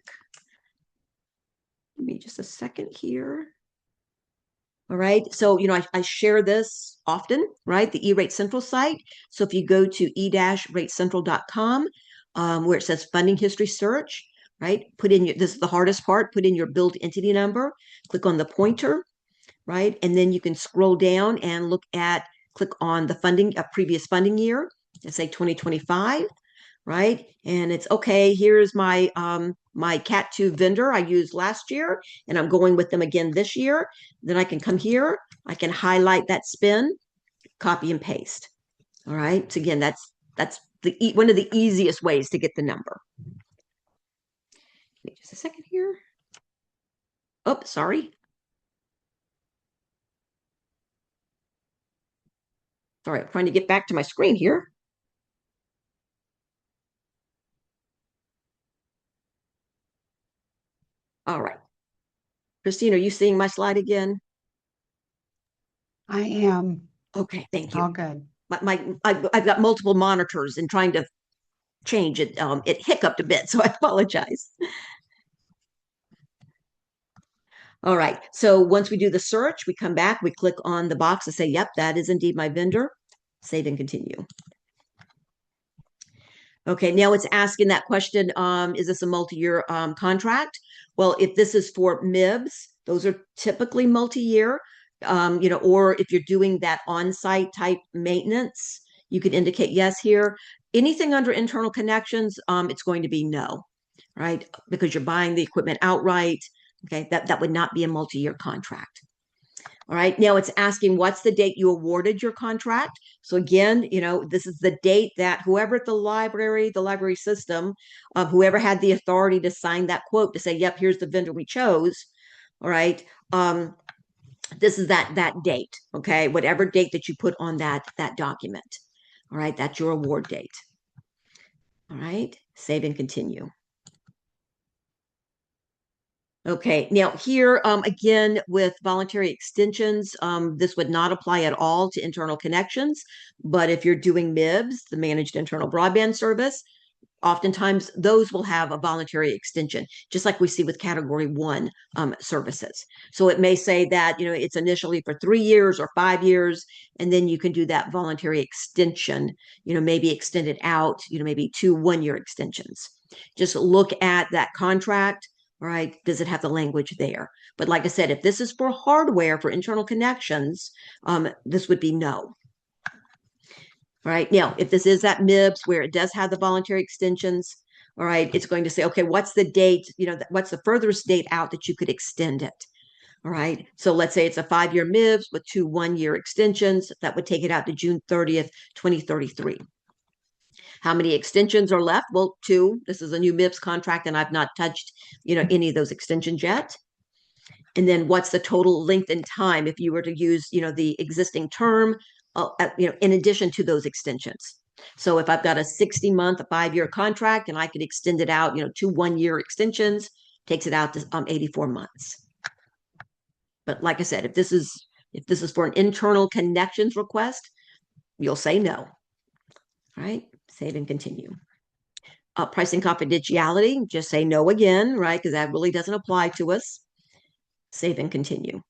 S2: Give me just a second here. All right. So, I share this often, right? The E-Rate Central site. So if you go to e-ratecentral.com, where it says funding history search, right? This is the hardest part, put in your billed entity number, click on the pointer, right? And then you can scroll down and click on the funding, a previous funding year, let's say 2025, right? And it's okay, here's my my Cat 2 vendor I used last year, and I'm going with them again this year. Then I can come here, I can highlight that spin, copy and paste. All right. So again, that's one of the easiest ways to get the number. Give me just a second here. Oh, sorry. Sorry, I'm trying to get back to my screen here. All right. Christine, are you seeing my slide again?
S1: I am.
S2: Okay, thank you.
S1: All good.
S2: I've got multiple monitors, and trying to change it, it hiccuped a bit, so I apologize. All right, so once we do the search, we come back, we click on the box to say, yep, that is indeed my vendor. Save and continue. Okay, now it's asking that question, is this a multi-year contract? Well, if this is for MIBS, those are typically multi-year, or if you're doing that on-site type maintenance, you could indicate yes here. Anything under internal connections, it's going to be no, right? Because you're buying the equipment outright. Okay, that would not be a multi-year contract. All right, now it's asking what's the date you awarded your contract. So again, this is the date that whoever at the library system, whoever had the authority to sign that quote to say, yep, here's the vendor we chose. All right, this is that date. Okay, whatever date that you put on that document. All right, that's your award date. All right, save and continue. Okay, now here, again, with voluntary extensions, this would not apply at all to internal connections. But if you're doing MIBS, the Managed Internal Broadband Service, oftentimes those will have a voluntary extension, just like we see with Category 1 services. So it may say that, it's initially for 3 years or 5 years, and then you can do that voluntary extension, maybe extend it out, maybe 2 1-year extensions. Just look at that contract. Right? Does it have the language there? But like I said, if this is for hardware for internal connections, this would be no. All right. Now, if this is that MIBS where it does have the voluntary extensions, all right, it's going to say, okay, what's the date? What's the furthest date out that you could extend it? All right. So let's say it's a 5-year MIBS with 2 1-year extensions. That would take it out to June 30th, 2033. How many extensions are left? Well, 2. This is a new MIBS contract, and I've not touched, any of those extensions yet. And then what's the total length and time if you were to use, the existing term, in addition to those extensions. So if I've got a 60-month, a 5-year contract, and I could extend it out, 2 1-year extensions, takes it out to 84 months. But like I said, if this is If this is for an internal connections request, you'll say no. All right, save and continue. Pricing confidentiality, just say no again, right? Because that really doesn't apply to us. Save and continue.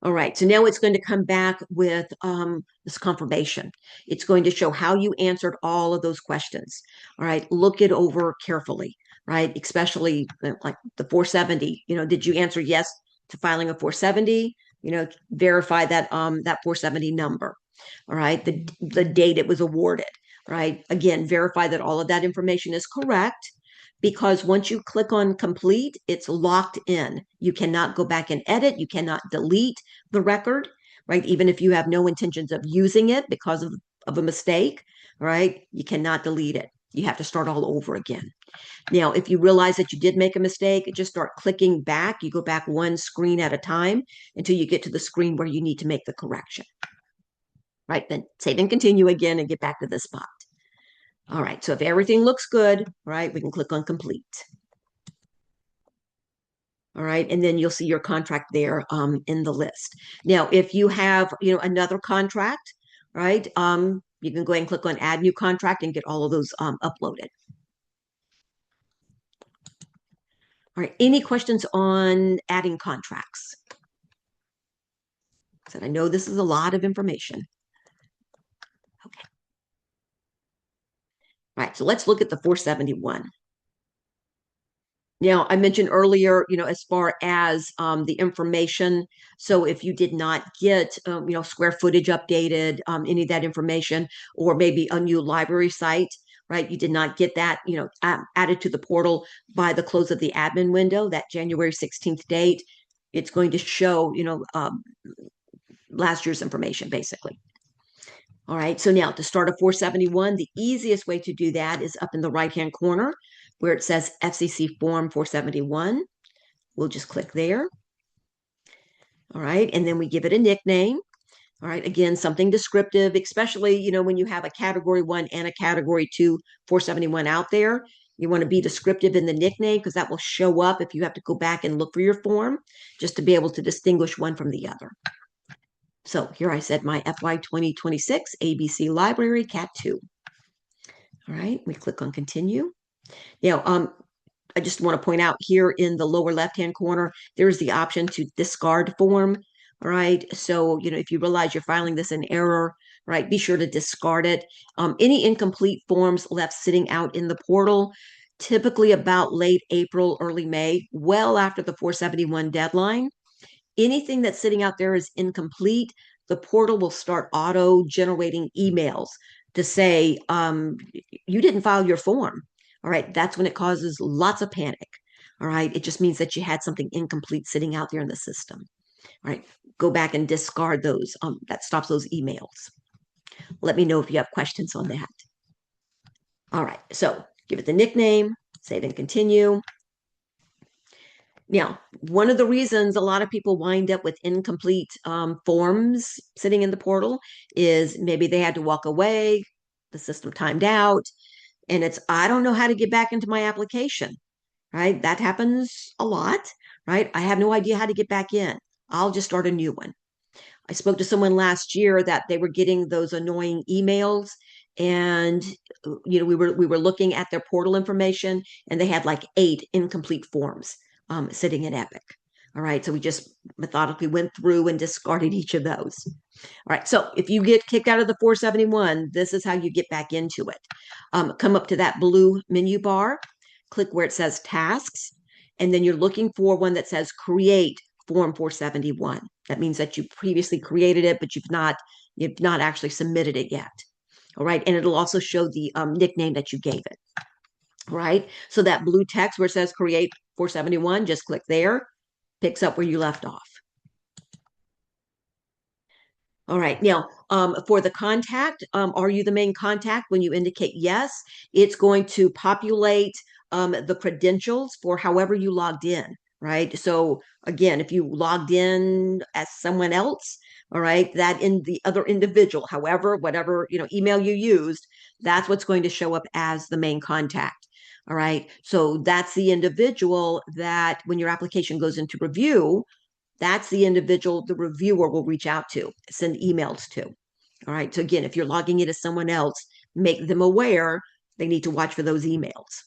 S2: All right, so now it's going to come back with this confirmation. It's going to show how you answered all of those questions. All right, look it over carefully, right? Especially like the 470, did you answer yes to filing a 470? Verify that that 470 number. All right, the date it was awarded, right? Again, verify that all of that information is correct, because once you click on complete, it's locked in. You cannot go back and edit. You cannot delete the record, right? Even if you have no intentions of using it because of a mistake, right? You cannot delete it. You have to start all over again. Now, if you realize that you did make a mistake, just start clicking back. You go back one screen at a time until you get to the screen where you need to make the correction. Right, then save and continue again and get back to this spot. All right, so if everything looks good, right, we can click on complete. All right, and then you'll see your contract there in the list. Now, if you have, another contract, right, you can go ahead and click on add new contract and get all of those uploaded. All right, any questions on adding contracts? So I know this is a lot of information. Okay. All right, so let's look at the 471. Now, I mentioned earlier, as far as the information. So if you did not get, square footage updated, any of that information, or maybe a new library site, right? You did not get that, added to the portal by the close of the admin window, that January 16th date. It's going to show, last year's information, basically. All right, so now to start a 471, the easiest way to do that is up in the right-hand corner where it says FCC Form 471. We'll just click there. All right, and then we give it a nickname. All right, again, something descriptive, especially, when you have a Category 1 and a Category 2 471 out there. You want to be descriptive in the nickname because that will show up if you have to go back and look for your form, just to be able to distinguish one from the other. So here I said my FY2026 ABC Library Cat 2. All right, we click on continue. Now, I just want to point out here in the lower left-hand corner, there's the option to discard form. All right, so, if you realize you're filing this in error, right, be sure to discard it. Any incomplete forms left sitting out in the portal, typically about late April, early May, well after the 471 deadline. Anything that's sitting out there is incomplete. The portal will start auto-generating emails to say, you didn't file your form. All right, that's when it causes lots of panic. All right, it just means that you had something incomplete sitting out there in the system. All right, go back and discard those. That stops those emails. Let me know if you have questions on that. All right, so give it the nickname, save and continue. Now, one of the reasons a lot of people wind up with incomplete forms sitting in the portal is maybe they had to walk away, the system timed out, and it's, I don't know how to get back into my application, right? That happens a lot, right? I have no idea how to get back in. I'll just start a new one. I spoke to someone last year that they were getting those annoying emails, and we were looking at their portal information, and they had like 8 incomplete forms sitting in Epic. All right, so we just methodically went through and discarded each of those. All right, so if you get kicked out of the 471, this is how you get back into it. Come up to that blue menu bar, click where it says tasks, and then you're looking for one that says create form 471. That means that you previously created it, but you've not actually submitted it yet. All right, and it'll also show the nickname that you gave it. Right, so that blue text where it says create 471, just click there, picks up where you left off. All right, now for the contact, are you the main contact? When you indicate yes, it's going to populate the credentials for however you logged in, right? So again, if you logged in as someone else, all right, that in the other individual, however, whatever email you used, that's what's going to show up as the main contact. All right, so that's the individual that when your application goes into review, that's the individual the reviewer will reach out to, send emails to. All right. So again, if you're logging into someone else, make them aware they need to watch for those emails.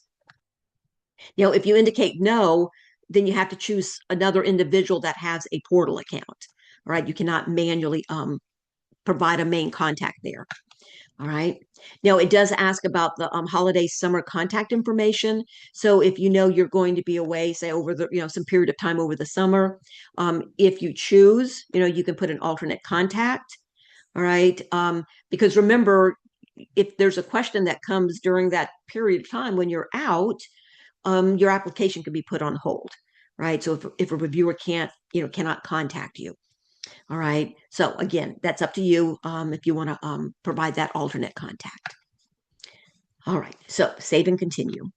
S2: Now, if you indicate no, then you have to choose another individual that has a portal account. All right. You cannot manually provide a main contact there. All right. Now, it does ask about the holiday summer contact information. So if you know you're going to be away, say over the, some period of time over the summer, if you choose, you can put an alternate contact. All right. Because remember, if there's a question that comes during that period of time when you're out, your application could be put on hold. Right. So if a reviewer cannot contact you. All right. So again, that's up to you if you want to provide that alternate contact. All right. So save and continue.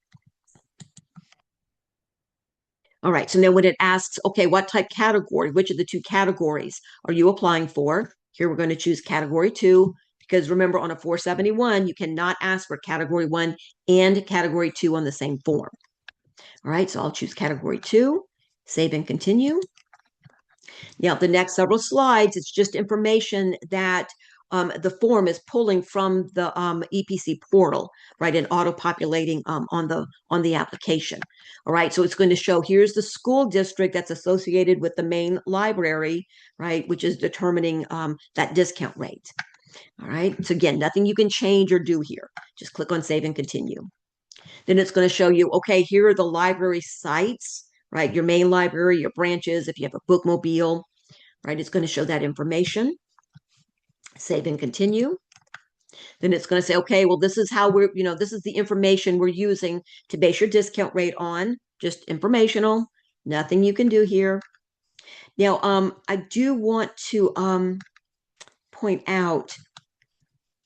S2: All right. So now when it asks, okay, what type category, which of the two categories are you applying for? Here we're going to choose category 2 because remember on a 471, you cannot ask for category 1 and category 2 on the same form. All right. So I'll choose category 2, save and continue. Now, the next several slides, it's just information that the form is pulling from the EPC portal, right, and auto-populating on the application. All right, so it's going to show here's the school district that's associated with the main library, right, which is determining that discount rate. All right, so again, nothing you can change or do here. Just click on Save and Continue. Then it's going to show you, okay, here are the library sites, right, your main library, your branches, if you have a bookmobile, right, it's going to show that information. Save and continue. Then it's going to say, okay, well, this is how this is the information we're using to base your discount rate on, just informational, nothing you can do here. Now, I do want to point out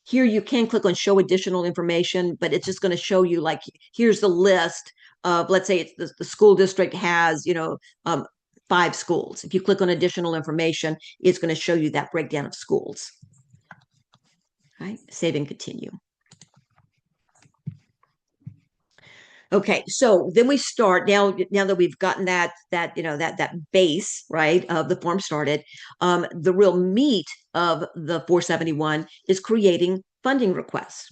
S2: here, you can click on show additional information, but it's just going to show you like, here's the list of, let's say it's the school district has, 5 schools. If you click on additional information, it's going to show you that breakdown of schools. All right, save and continue. Okay, so then we start now that we've gotten that base, right, of the form started. The real meat of the 471 is creating funding requests.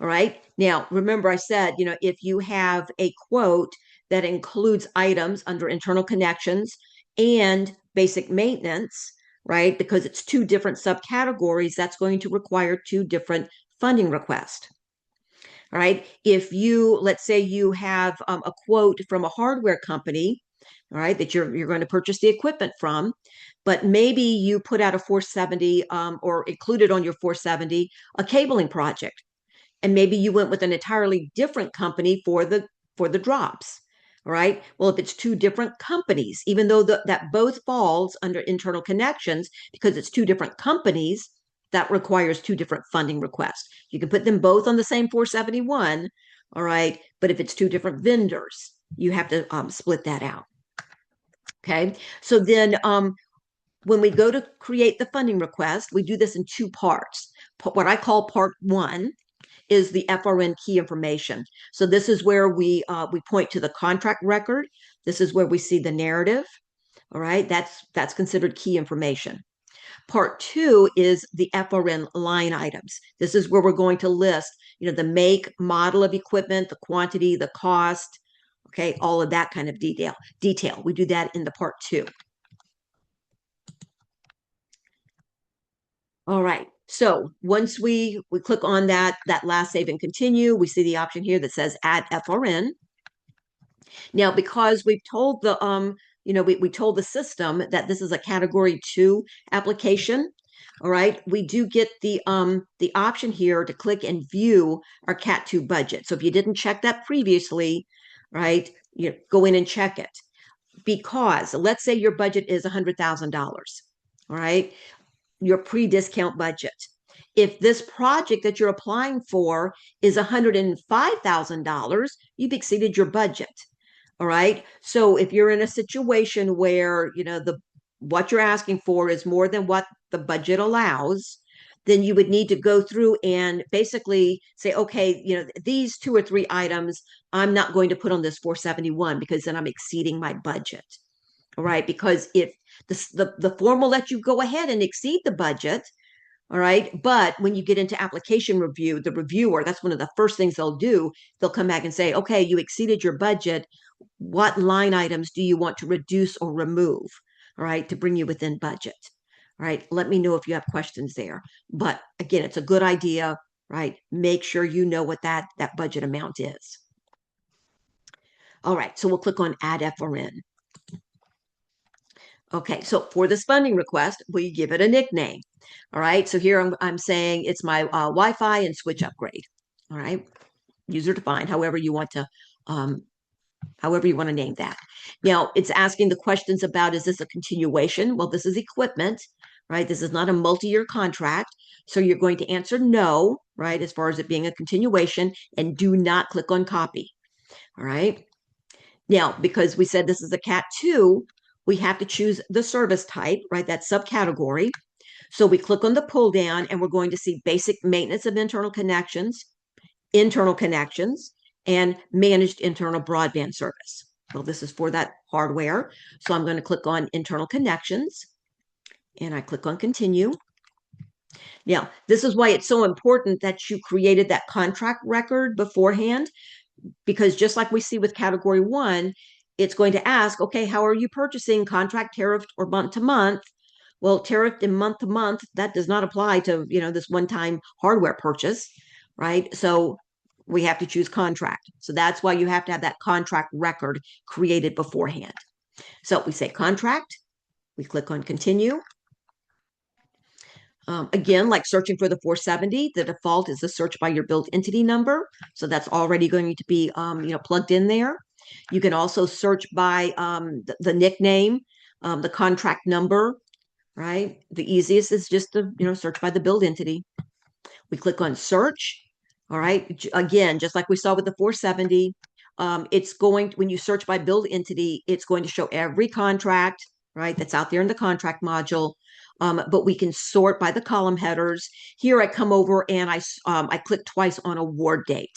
S2: All right. Now, remember I said, if you have a quote that includes items under internal connections and basic maintenance, right, because it's 2 different subcategories, that's going to require 2 different funding requests. All right. If let's say you have a quote from a hardware company, all right, that you're going to purchase the equipment from, but maybe you put out a 470 or included on your 470 a cabling project, and maybe you went with an entirely different company for the drops. All right. Well, if it's 2 different companies, even though that both falls under internal connections, because it's 2 different companies, that requires 2 different funding requests. You can put them both on the same 471, all right, but if it's 2 different vendors, you have to split that out. Okay, so then when we go to create the funding request, we do this in 2 parts. What I call part 1 is the FRN key information. So this is where we point to the contract record. This is where we see the narrative. All right, that's considered key information. Part 2 is the FRN line items. This is where we're going to list, the make, model of equipment, the quantity, the cost, okay, all of that kind of detail. We do that in the part 2. All right. So once we click on that last save and continue, we see the option here that says add FRN. Now, because we've told the we told the system that this is a category 2 application. All right, we do get the option here to click and view our Cat 2 budget. So if you didn't check that previously, right, go in and check it. Because let's say your budget is $100,000. All right, your pre-discount budget. If this project that you're applying for is $105,000, you've exceeded your budget. All right. So if you're in a situation where, what you're asking for is more than what the budget allows, then you would need to go through and basically say, okay, these 2 or 3 items, I'm not going to put on this 471 because then I'm exceeding my budget. all right? Because if the form will let you go ahead and exceed the budget, all right? But when you get into application review, the reviewer, that's one of the first things they'll do. They'll come back and say, okay, you exceeded your budget. What line items do you want to reduce or remove, all right, to bring you within budget? All right, let me know if you have questions there. But again, it's a good idea, right? Make sure you know what that budget amount is. All right, so we'll click on Add FRN. Okay, so for this funding request, we give it a nickname. All right, so here I'm saying it's my Wi-Fi and switch upgrade. All right, user defined, however you want to name that. Now, it's asking the questions about, is this a continuation? Well, this is equipment, right? This is not a multi-year contract. So you're going to answer no, right, as far as it being a continuation, and do not click on copy. All right. Now, because we said this is a Cat 2, we have to choose the service type, right? That subcategory. So we click on the pull down and we're going to see basic maintenance of internal connections, and managed internal broadband service. Well, this is for that hardware. So I'm going to click on internal connections and I click on continue. Now, this is why it's so important that you created that contract record beforehand, because just like we see with category 1, it's going to ask, okay, how are you purchasing, contract, tariffed, or month to month? Well, tariffed and month to month, that does not apply to, this one-time hardware purchase, right? So we have to choose contract. So that's why you have to have that contract record created beforehand. So we say contract, we click on continue. Again, like searching for the 470, the default is the search by your build entity number. So that's already going to be, plugged in there. You can also search by the nickname, the contract number, right? The easiest is just to, search by the build entity. We click on search. All right. Again, just like we saw with the 470, it's going, when you search by build entity, it's going to show every contract, right, that's out there in the contract module. But we can sort by the column headers. Here I come over and I click twice on award date.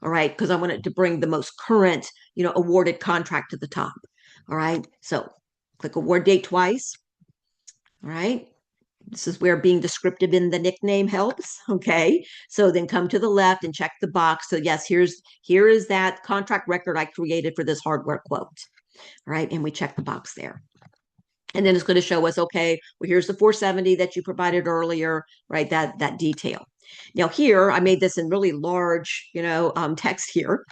S2: All right, because I want it to bring the most current, awarded contract to the top. All right, so click award date twice. All right, this is where being descriptive in the nickname helps. Okay, so then come to the left and check the box. So yes, here is that contract record I created for this hardware quote. All right, and we check the box there. And then it's going to show us, okay, well, here's the 470 that you provided earlier, right? That detail. Now here, I made this in really large, text here.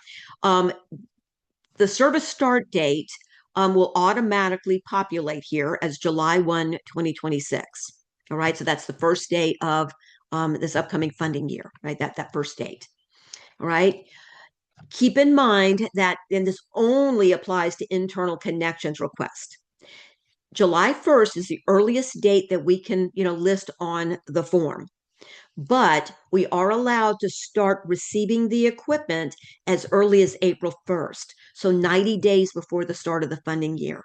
S2: The service start date will automatically populate here as July 1, 2026. All right, so that's the first day of this upcoming funding year, right? That first date. All right. Keep in mind that, and this only applies to internal connections request. July 1st is the earliest date that we can, list on the form. But we are allowed to start receiving the equipment as early as April 1st. So 90 days before the start of the funding year.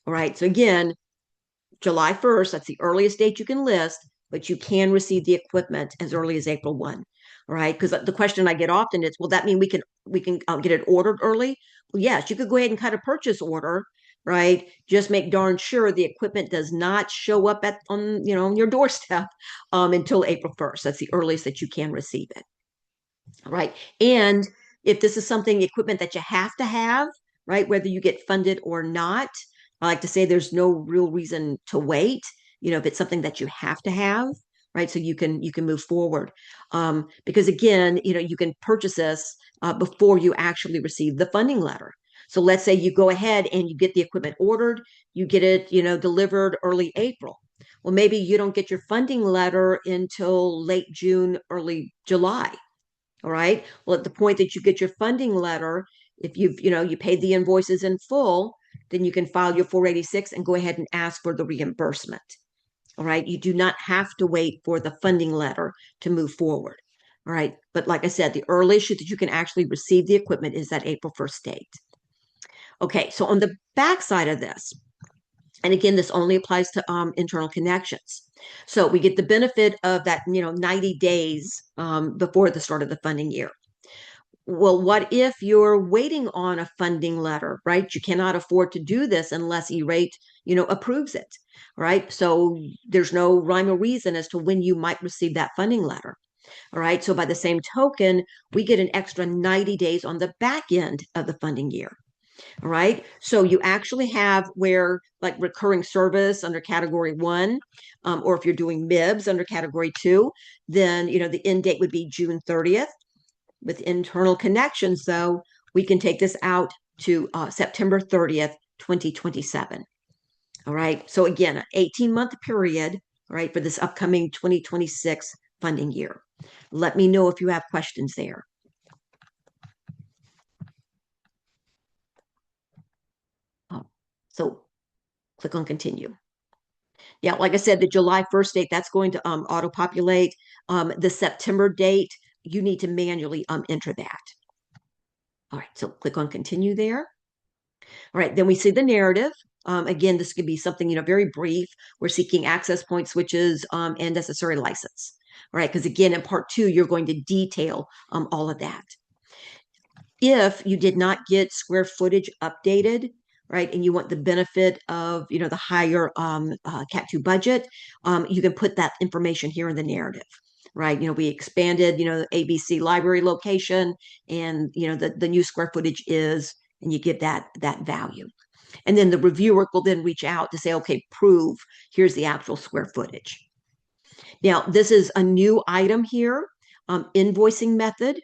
S2: All right. So again, July 1st, that's the earliest date you can list, but you can receive the equipment as early as April 1. All right. Because the question I get often is, will that mean we can get it ordered early? Well, yes, you could go ahead and cut a purchase order, right? Just make darn sure the equipment does not show up on your doorstep until April 1st. That's the earliest that you can receive it. All right. And if this is something, equipment that you have to have, right, whether you get funded or not, I like to say there's no real reason to wait, if it's something that you have to have, right? So you can move forward. Because again, you can purchase this before you actually receive the funding letter. So let's say you go ahead and you get the equipment ordered, you get it, delivered early April. Well, maybe you don't get your funding letter until late June, early July. All right. Well, at the point that you get your funding letter, if you paid the invoices in full, then you can file your 486 and go ahead and ask for the reimbursement. All right. You do not have to wait for the funding letter to move forward. All right. But like I said, the earliest that you can actually receive the equipment is that April 1st date. Okay. So on the back side of this, and again, this only applies to internal connections. So we get the benefit of that, 90 days before the start of the funding year. Well, what if you're waiting on a funding letter, right? You cannot afford to do this unless E-rate, approves it, right? So there's no rhyme or reason as to when you might receive that funding letter. All right. So by the same token, we get an extra 90 days on the back end of the funding year. All right. So you actually have where like recurring service under category 1, or if you're doing MIBS under category 2, then, the end date would be June 30th. With internal connections, though, we can take this out to September 30th, 2027. All right. So again, an 18-month period, all right, for this upcoming 2026 funding year. Let me know if you have questions there. So click on continue. Yeah, like I said, the July 1st date, that's going to auto-populate. The September date, you need to manually enter that. All right, so click on continue there. All right, then we see the narrative. Again, this could be something, very brief. We're seeking access point switches and necessary license. All right, because again, in part 2, you're going to detail all of that. If you did not get square footage updated, right, and you want the benefit of, the higher Cat 2 budget, you can put that information here in the narrative. Right, we expanded, the ABC library location, and the new square footage is, and you give that value. And then the reviewer will then reach out to say, okay, prove, here's the actual square footage. Now, this is a new item here, invoicing method.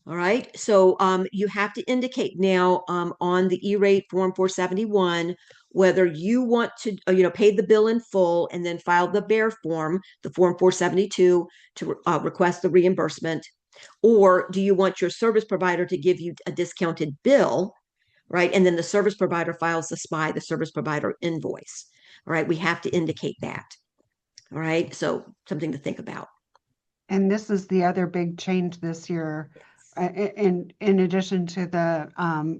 S2: All right, so you have to indicate now on the E-rate form 471 whether you want to, pay the bill in full and then file the bear form, the form 472, to request the reimbursement, or do you want your service provider to give you a discounted bill, right? And then the service provider files the SPI, the service provider invoice. All right, we have to indicate that. All right, so something to think about.
S1: And this is the other big change this year, in addition to the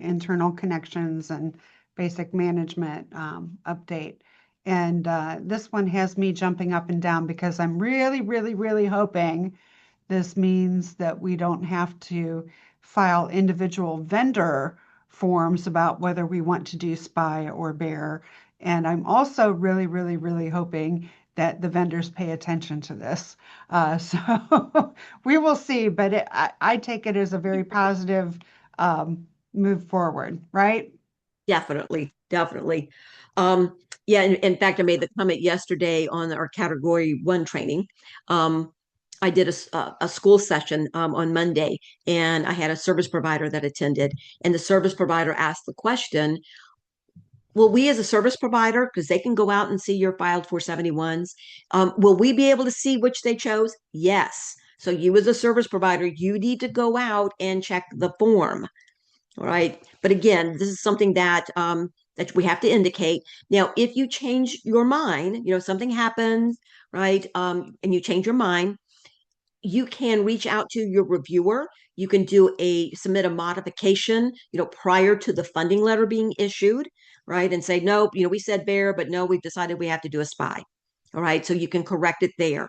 S1: internal connections and basic management update. And this one has me jumping up and down because I'm really, really, really hoping this means that we don't have to file individual vendor forms about whether we want to do SPI or bear. And I'm also really, really, really hoping that the vendors pay attention to this. So we will see, but I take it as a very positive move forward, right?
S2: Definitely, definitely. Yeah, in fact, I made the comment yesterday on our category 1 training. I did a school session on Monday, and I had a service provider that attended, and the service provider asked the question, will we as a service provider, because they can go out and see your filed 471s, will we be able to see which they chose? Yes. So you as a service provider, you need to go out and check the form. All right. But again, this is something that that we have to indicate. Now, if you change your mind, something happens, right? And you change your mind, you can reach out to your reviewer. You can submit a modification, prior to the funding letter being issued, right? And say, nope, we said bear, but no, we've decided we have to do a SPI. All right. So you can correct it there.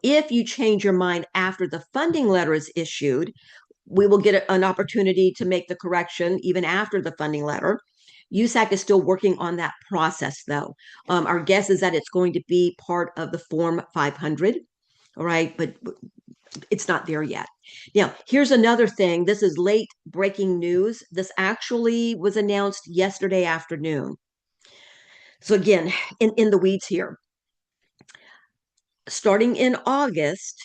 S2: If you change your mind after the funding letter is issued, we will get an opportunity to make the correction even after the funding letter. USAC is still working on that process, though. Our guess is that it's going to be part of the Form 500, all right, but it's not there yet. Now, here's another thing. This is late breaking news. This actually was announced yesterday afternoon. So again, in the weeds here. Starting in August,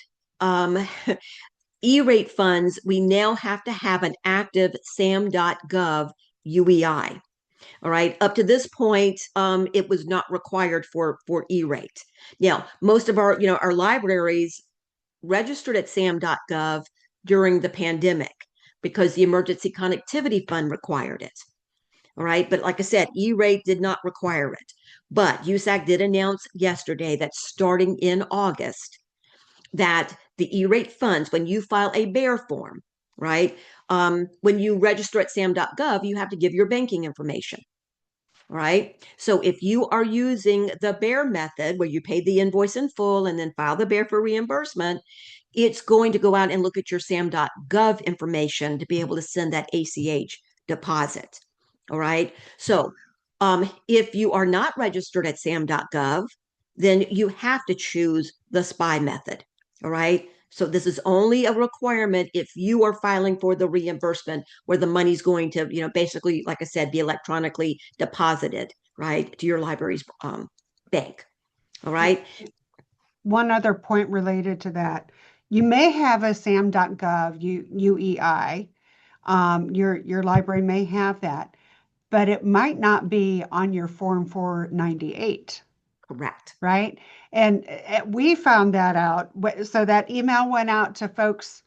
S2: E-rate funds, we now have to have an active sam.gov UEI. All right. Up to this point, it was not required for E-rate. Now, most of our, our libraries registered at sam.gov during the pandemic because the Emergency Connectivity Fund required it. All right. But like I said, E-rate did not require it. But USAC did announce yesterday that starting in August, that the E-rate funds, when you file a bear form, right? When you register at sam.gov, you have to give your banking information. right? So if you are using the bear method where you pay the invoice in full and then file the bear for reimbursement, it's going to go out and look at your sam.gov information to be able to send that ACH deposit. All right. So if you are not registered at sam.gov, then you have to choose the SPY method. All right. So this is only a requirement if you are filing for the reimbursement where the money's going to, basically, like I said, be electronically deposited, right, to your library's bank. All right.
S1: One other point related to that. You may have a sam.gov UEI. Your library may have that, but it might not be on your Form 498,
S2: Correct.
S1: right? And we found that out. So that email went out to folks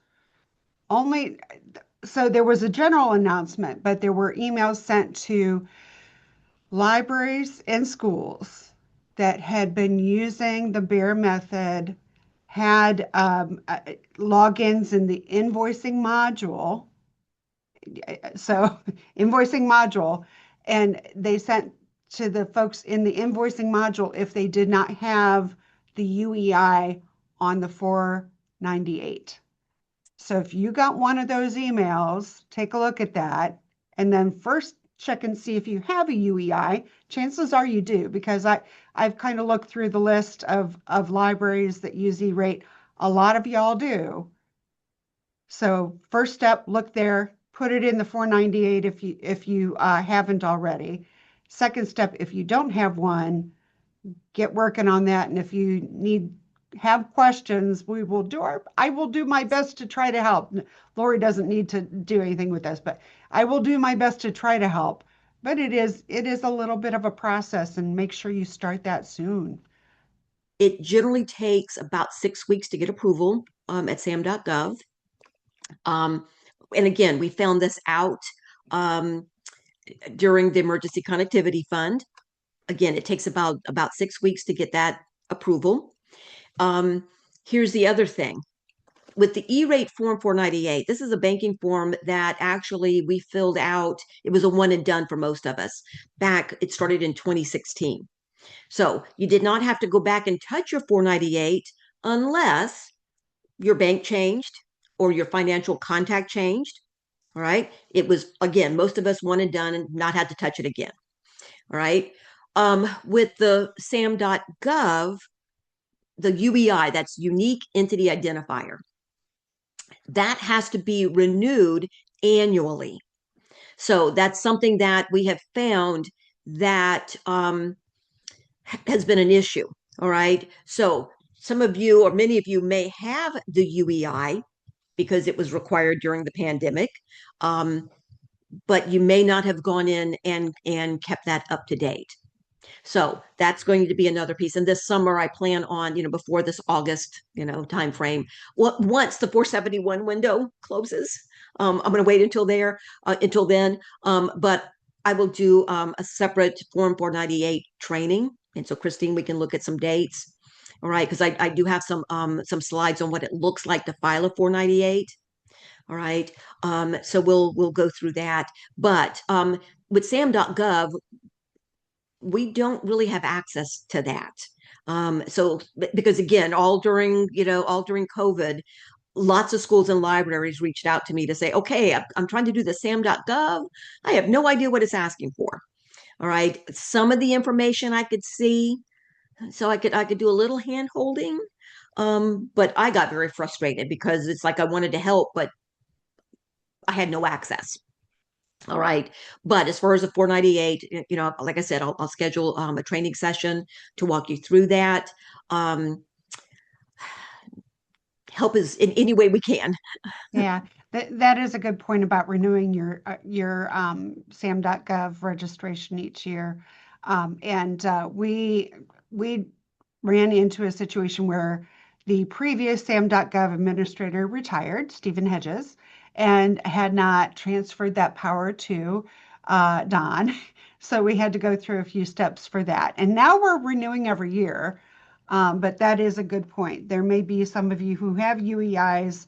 S1: only. So there was a general announcement, but there were emails sent to libraries and schools that had been using the bear method, had logins in the invoicing module. So, invoicing module, and they sent to the folks in the invoicing module if they did not have the UEI on the 498. So if you got one of those emails, take a look at that and then first check and see if you have a UEI. Chances are you do, because I've kind of looked through the list of libraries that use E-rate. A lot of y'all do. So first step, look there, put it in the 498 if you haven't already. Second step, if you don't have one, get working on that. And if you have questions, I will do my best to try to help. Lori doesn't need to do anything with this, but I will do my best to try to help. But it is a little bit of a process, and make sure you start that soon.
S2: It generally takes about 6 weeks to get approval at sam.gov. And again, we found this out um, during the Emergency Connectivity Fund. Again, it takes about 6 weeks to get that approval. Here's the other thing. With the E-rate form 498, this is a banking form that actually we filled out. It was a one and done for most of us. It started in 2016. So you did not have to go back and touch your 498 unless your bank changed or your financial contact changed. All right. It was, again, most of us one and done and not had to touch it again. All right. With the sam.gov, the UEI, that's unique entity identifier, that has to be renewed annually. So that's something that we have found that has been an issue. All right. So some of you or many of you may have the UEI because it was required during the pandemic, but you may not have gone in and kept that up to date. So that's going to be another piece. And this summer, I plan on, before this August, time frame, once the 471 window closes, I'm going to wait until then. But I will do a separate Form 498 training. And so, Christine, we can look at some dates. All right, because I do have some slides on what it looks like to file a 498. All right, so we'll go through that. But with sam.gov, we don't really have access to that. So because again, all during COVID, lots of schools and libraries reached out to me to say, okay, I'm trying to do the sam.gov. I have no idea what it's asking for. All right. Some of the information I could see, so I could do a little hand holding. But I got very frustrated because it's like I wanted to help, but I had no access. All right. But as far as the 498, like I said, I'll schedule a training session to walk you through that. Help us in any way we can.
S1: Yeah, that is a good point about renewing your SAM.gov registration each year. And we ran into a situation where the previous SAM.gov administrator retired, Stephen Hedges, and had not transferred that power to Don. So we had to go through a few steps for that. And now we're renewing every year. But that is a good point. There may be some of you who have UEIs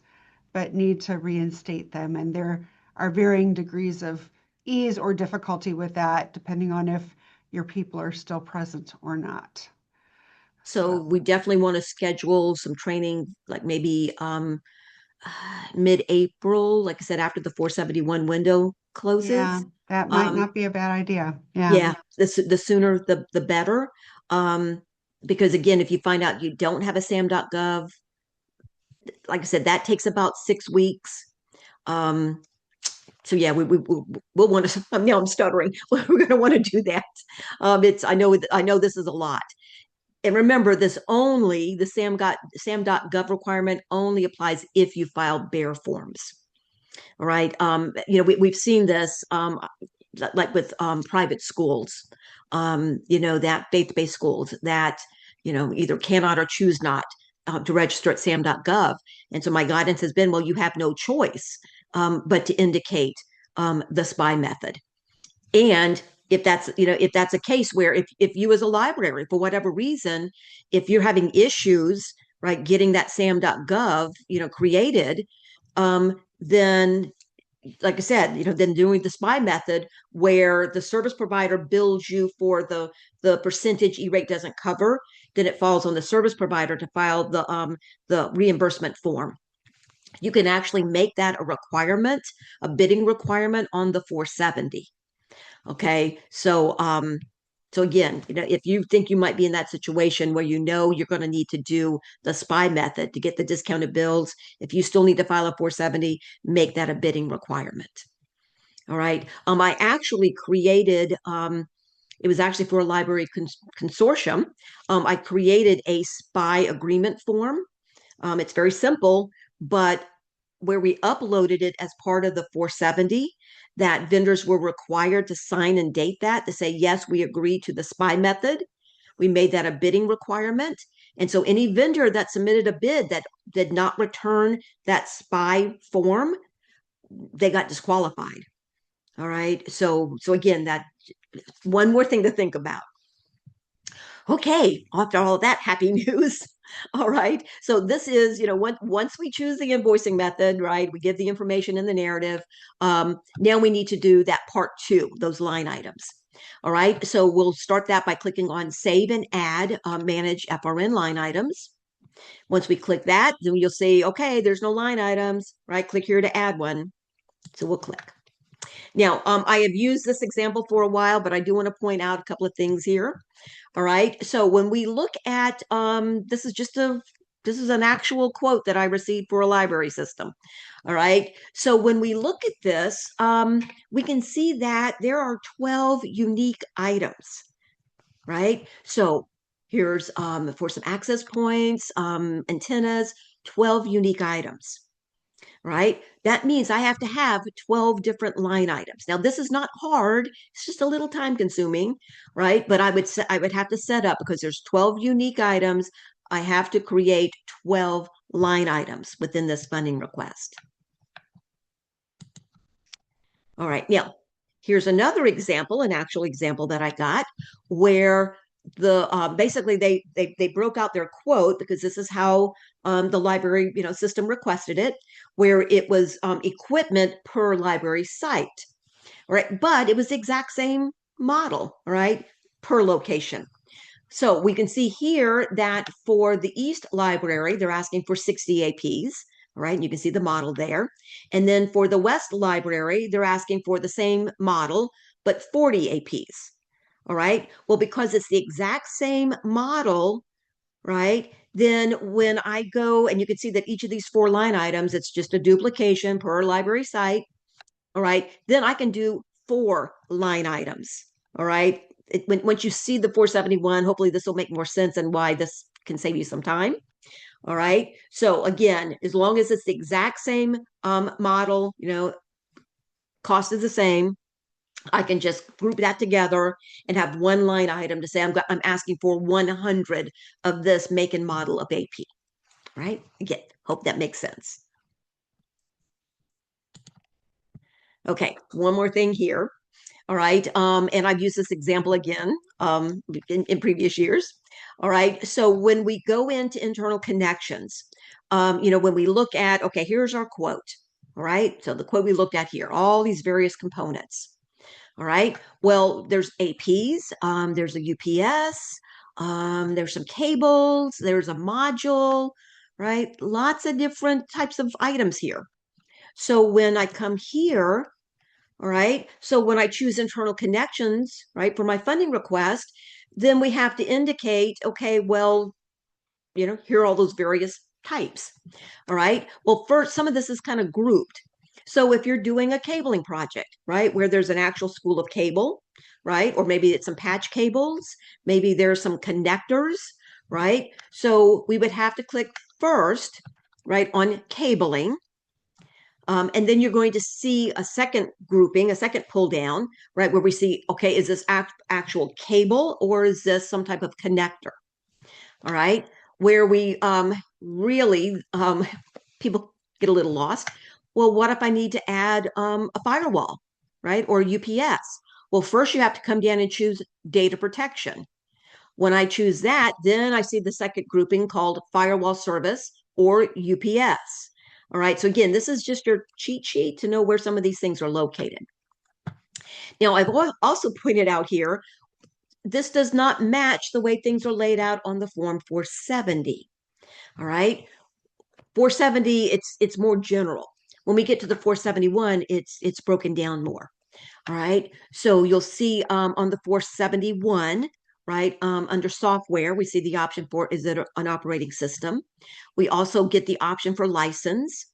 S1: but need to reinstate them. And there are varying degrees of ease or difficulty with that, depending on if your people are still present or not.
S2: So we definitely want to schedule some training, like maybe mid-April, like I said, after the 471 window
S1: Yeah,
S2: closes.
S1: that might
S2: Um,
S1: not be a bad idea. Yeah.
S2: yeah, the sooner the better. Um, because again, if you find out you don't have a sam.gov, like I said, that takes about 6 weeks. Um, so yeah, we'll want to. Now I'm stuttering. We're going to want to do that. I know this is a lot. And remember, the sam.gov requirement only applies if you file bare forms. All right. We've seen this like with private schools, that faith-based schools that, either cannot or choose not to register at sam.gov. And so my guidance has been, well, you have no choice but to indicate the SPY method. And if that's a case where if you as a library, for whatever reason, if you're having issues, right, getting that sam.gov, created, then like I said, then doing the SPY method where the service provider bills you for the percentage E-rate doesn't cover, then it falls on the service provider to file the reimbursement form. You can actually make that a requirement, a bidding requirement on the 470. Okay, so again, if you think you might be in that situation where you're going to need to do the SPY method to get the discounted bills, if you still need to file a 470, make that a bidding requirement. All right. I actually created, it was actually for a library consortium. I created a SPY agreement form. It's very simple, but where we uploaded it as part of the 470, that vendors were required to sign and date that to say, yes, we agree to the SPY method. We made that a bidding requirement. And so any vendor that submitted a bid that did not return that SPY form, they got disqualified. All right. So again, that one more thing to think about. Okay, after all that happy news. All right. So this is, once we choose the invoicing method, right, we give the information in the narrative. Now we need to do that part 2, those line items. All right. So we'll start that by clicking on Save and Add Manage FRN line items. Once we click that, then you'll see, okay, there's no line items, right? Click here to add one. So we'll click. Now, I have used this example for a while, but I do want to point out a couple of things here. All right. So when we look at, this is an actual quote that I received for a library system. All right. So when we look at this, we can see that there are 12 unique items, right? So here's for some access points, antennas, 12 unique items. Right? That means I have to have 12 different line items. Now, this is not hard. It's just a little time consuming, right? But I would have to set up, because there's 12 unique items, I have to create 12 line items within this funding request. All right. Now, here's another example, an actual example that I got, where basically they broke out their quote, because this is how the library system requested it, where it was equipment per library site. All right, but it was the exact same model, all right, per location. So we can see here that for the East Library, they're asking for 60 APs. All right, and you can see the model there. And then for the West Library, they're asking for the same model, but 40 APs. All right, well, because it's the exact same model, right, then when I go, and you can see that each of these 4 line items, it's just a duplication per library site. All right, then I can do 4 line items. All right, once you see the 471, hopefully this will make more sense and why this can save you some time. All right. So again, as long as it's the exact same model, cost is the same, I can just group that together and have one line item to say I'm asking for 100 of this make and model of AP. Right. Again, hope that makes sense. Okay, one more thing here. All right. And I've used this example again in previous years. All right. So when we go into internal connections, when we look at, okay, here's our quote. All right. So the quote we looked at here, all these various components. All right. Well, there's APs, there's a UPS, there's some cables, there's a module, right? Lots of different types of items here. So when I come here, all right, so when I choose internal connections, right, for my funding request, then we have to indicate, okay, well, here are all those various types. All right. Well, first, some of this is kind of grouped. So if you're doing a cabling project, right, where there's an actual spool of cable, right, or maybe it's some patch cables, maybe there's some connectors, right? So we would have to click first, right, on cabling. And then you're going to see a second grouping, a second pull down, right, where we see, okay, is this actual cable or is this some type of connector? All right, where we really people get a little lost. Well, what if I need to add a firewall, right, or UPS? Well, first you have to come down and choose data protection. When I choose that, then I see the second grouping called firewall service or UPS. All right, so again, this is just your cheat sheet to know where some of these things are located. Now, I've also pointed out here, this does not match the way things are laid out on the form 470. All right, 470, it's more general. When we get to the 471, it's broken down more. All right, so you'll see on the 471, right, under software, we see the option for, is it an operating system? We also get the option for license,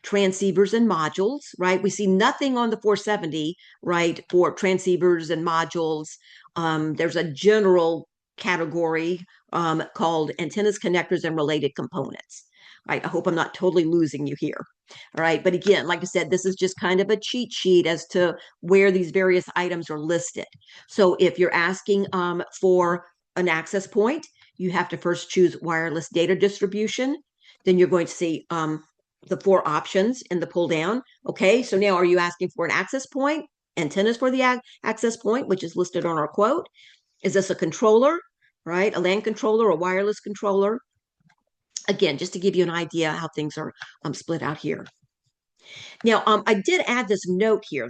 S2: transceivers and modules, right? We see nothing on the 470, right, for transceivers and modules. There's a general category called antennas, connectors, and related components. Right, I hope I'm not totally losing you here. All right, but again, like I said, this is just kind of a cheat sheet as to where these various items are listed. So if you're asking for an access point, you have to first choose wireless data distribution. Then you're going to see the 4 options in the pull down. Okay, so now are you asking for an access point? Antennas for the access point, which is listed on our quote. Is this a controller, right? A LAN controller, a wireless controller? Again, just to give you an idea how things are split out here. Now, I did add this note here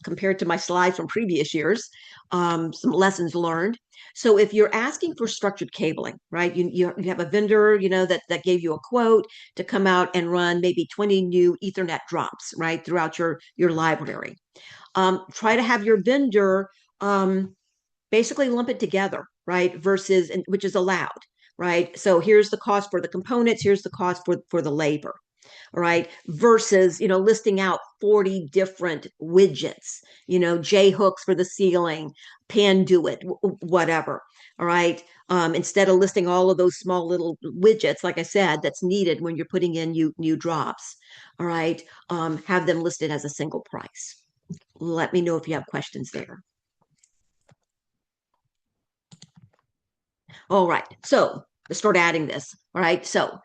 S2: compared to my slides from previous years, some lessons learned. So if you're asking for structured cabling, right, you have a vendor, that gave you a quote to come out and run maybe 20 new Ethernet drops, right, throughout your library. Try to have your vendor basically lump it together, right, versus, which is allowed, right? So here's the cost for the components, here's the cost for the labor. All right, versus listing out 40 different widgets, J hooks for the ceiling, Panduit, whatever. All right, instead of listing all of those small little widgets, like I said, that's needed when you're putting in new drops. All right, have them listed as a single price. Let me know if you have questions there. All right, so let's start adding this. All right, so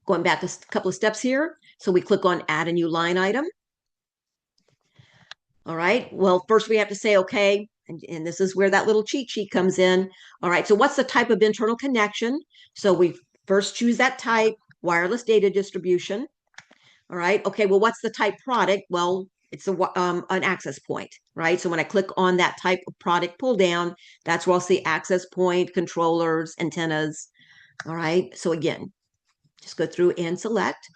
S2: going back a couple of steps here. So we click on add a new line item. All right, well, first we have to say, okay, and this is where that little cheat sheet comes in. All right, so what's the type of internal connection? So we first choose that type, wireless data distribution. All right, okay, well, what's the type product? Well, it's an access point, right? So when I click on that type of product pull down, that's where I'll see access point, controllers, antennas. All right, so again, just go through and select.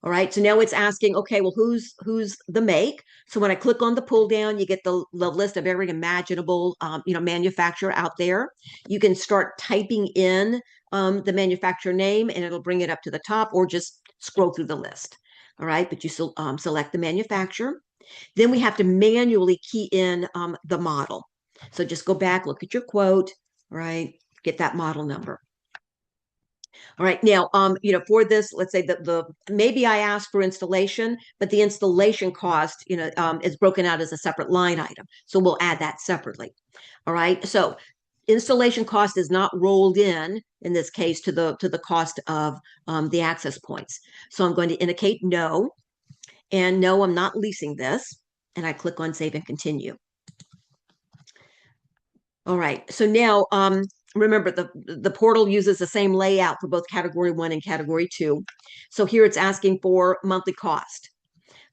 S2: All right, so now it's asking, okay, well, who's the make? So when I click on the pull down, you get the list of every imaginable, manufacturer out there. You can start typing in the manufacturer name and it'll bring it up to the top, or just scroll through the list. All right, but you select the manufacturer. Then we have to manually key in the model. So just go back, look at your quote, right? Get that model number. All right, now, for this, let's say that maybe I asked for installation, but the installation cost, is broken out as a separate line item. So we'll add that separately. All right, so installation cost is not rolled in this case, to the cost of the access points. So I'm going to indicate no, and no, I'm not leasing this. And I click on save and continue. All right, so now, remember, the portal uses the same layout for both category 1 and category 2. So here it's asking for monthly cost.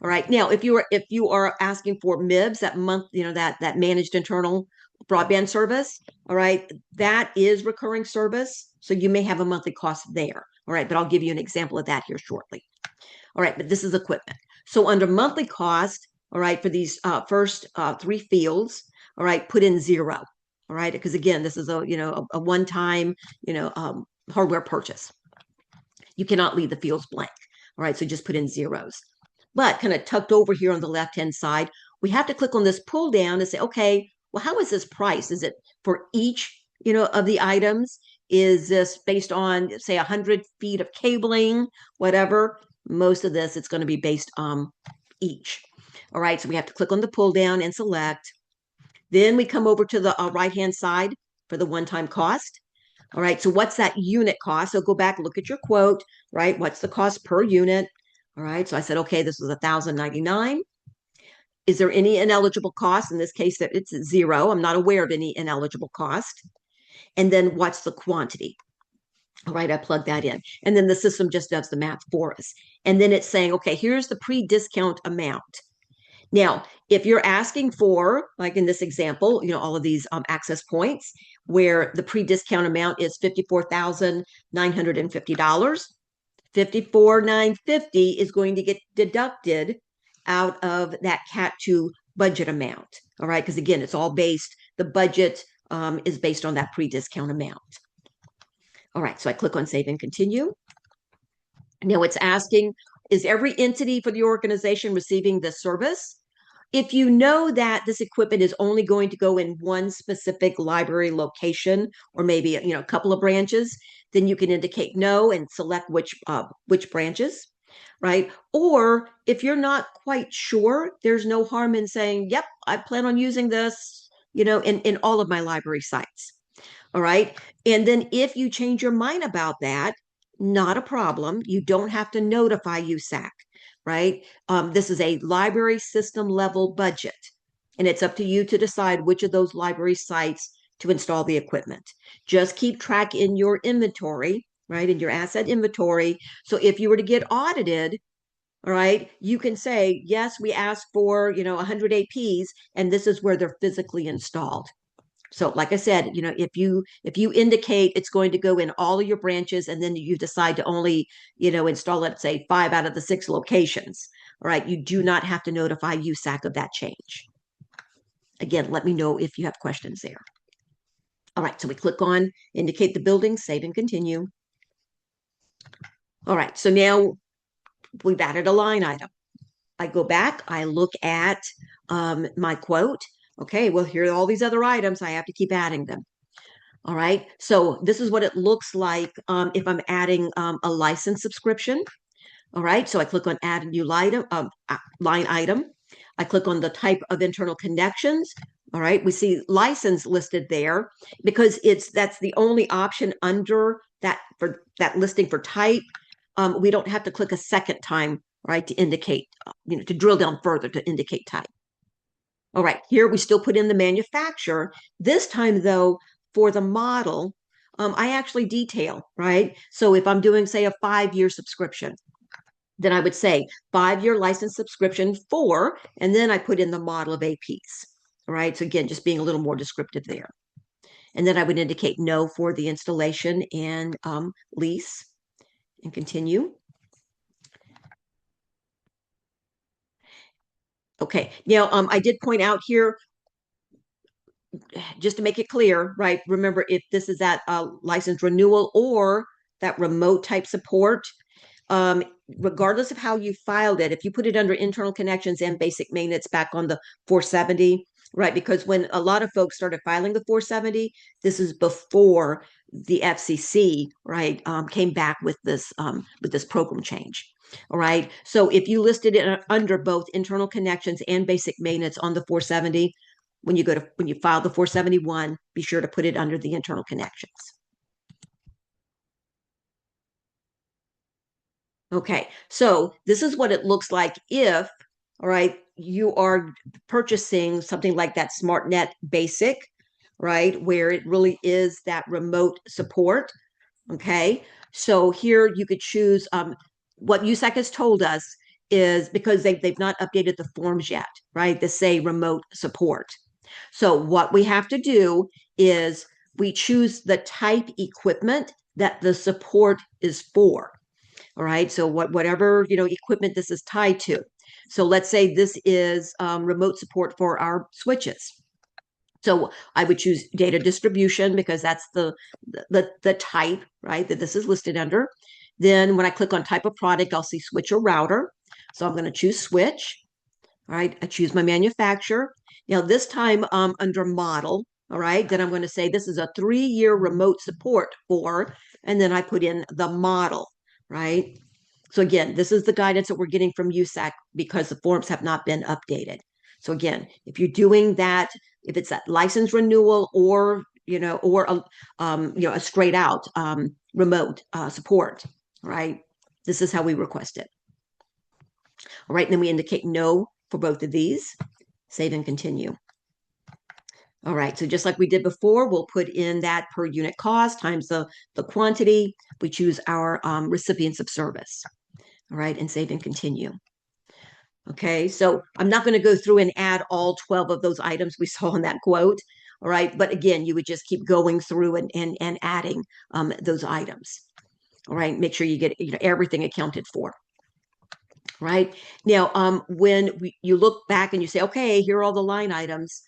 S2: All right. Now, if you are asking for MIBS, that month, that managed internal broadband service, all right, that is recurring service. So you may have a monthly cost there. All right, but I'll give you an example of that here shortly. All right, but this is equipment. So under monthly cost, all right, for these first three fields, all right, put in 0. All right, because again, this is a one-time hardware purchase. You cannot leave the fields blank. All right, so just put in zeros. But kind of tucked over here on the left-hand side, we have to click on this pull down and say, okay, well, how is this priced? Is it for each, of the items? Is this based on, say, 100 feet of cabling, whatever? Most of this, it's going to be based on each. All right, so we have to click on the pull down and select. Then we come over to the right-hand side for the one-time cost. All right, so what's that unit cost? So go back, look at your quote, right? What's the cost per unit? All right, so I said, okay, this was $1,099. Is there any ineligible cost? In this case, it's 0. I'm not aware of any ineligible cost. And then what's the quantity? All right, I plug that in. And then the system just does the math for us. And then it's saying, okay, here's the pre-discount amount. Now, if you're asking for, like in this example, all of these access points where the pre-discount amount is $54,950, $54,950 is going to get deducted out of that Cat 2 budget amount. All right, because again, it's all based, the budget is based on that pre-discount amount. All right, so I click on Save and Continue. Now it's asking, is every entity for the organization receiving this service? If you know that this equipment is only going to go in one specific library location, or maybe a couple of branches, then you can indicate no and select which branches, right? Or if you're not quite sure, there's no harm in saying, yep, I plan on using this, in all of my library sites. All right. And then if you change your mind about that, not a problem. You don't have to notify USAC, right? This is a library system level budget, and it's up to you to decide which of those library sites to install the equipment. Just keep track in your inventory, right? In your asset inventory. So if you were to get audited, all right, you can say, yes, we asked for, 100 APs, and this is where they're physically installed. So like I said, if you indicate it's going to go in all of your branches and then you decide to only, install, let's say 5 out of the 6 locations, all right, you do not have to notify USAC of that change. Again, let me know if you have questions there. All right, so we click on indicate the building, save and continue. All right, so now we've added a line item. I go back, I look at my quote. Okay, well, here are all these other items. I have to keep adding them. All right, so this is what it looks like if I'm adding a license subscription. All right, so I click on add a new line item. I click on the type of internal connections. All right, we see license listed there because that's the only option under that for that listing for type. We don't have to click a second time, right, to indicate, to drill down further to indicate type. All right, here we still put in the manufacturer. This time, though, for the model, I actually detail, right? So if I'm doing, say, a 5-year subscription, then I would say 5-year license subscription for, and then I put in the model of APs. All right, so again, just being a little more descriptive there. And then I would indicate no for the installation and lease and continue. Okay, now I did point out here, just to make it clear, right? Remember, if this is that license renewal or that remote type support, regardless of how you filed it, if you put it under internal connections and basic maintenance back on the 470, right? Because when a lot of folks started filing the 470, this is before the FCC, right, came back with this program change. All right. So if you listed it under both internal connections and basic maintenance on the 470, when you file the 471, be sure to put it under the internal connections. Okay, so this is what it looks like if, all right, you are purchasing something like that SmartNet Basic, right, where it really is that remote support. Okay, so here you could choose what USAC has told us is because they've not updated the forms yet, right? That say remote support. So what we have to do is we choose the type equipment that the support is for. All right. So whatever, equipment this is tied to. So let's say this is remote support for our switches. So I would choose data distribution because that's the type, right, that this is listed under. Then when I click on type of product, I'll see switch or router. So I'm going to choose switch. All right, I choose my manufacturer. Now this time under model, all right, then I'm going to say this is a 3-year remote support for, and then I put in the model, right? So again, this is the guidance that we're getting from USAC because the forms have not been updated. So again, if you're doing that, if it's a license renewal or a straight out remote support, right? This is how we request it. All right, and then we indicate no for both of these. Save and continue. All right, so just like we did before, we'll put in that per unit cost times the quantity. We choose our recipients of service. All right, and save and continue. Okay, so I'm not going to go through and add all 12 of those items we saw in that quote. All right, but again, you would just keep going through and adding those items. All right, make sure you get everything accounted for. Right now, when you look back and you say, okay, here are all the line items,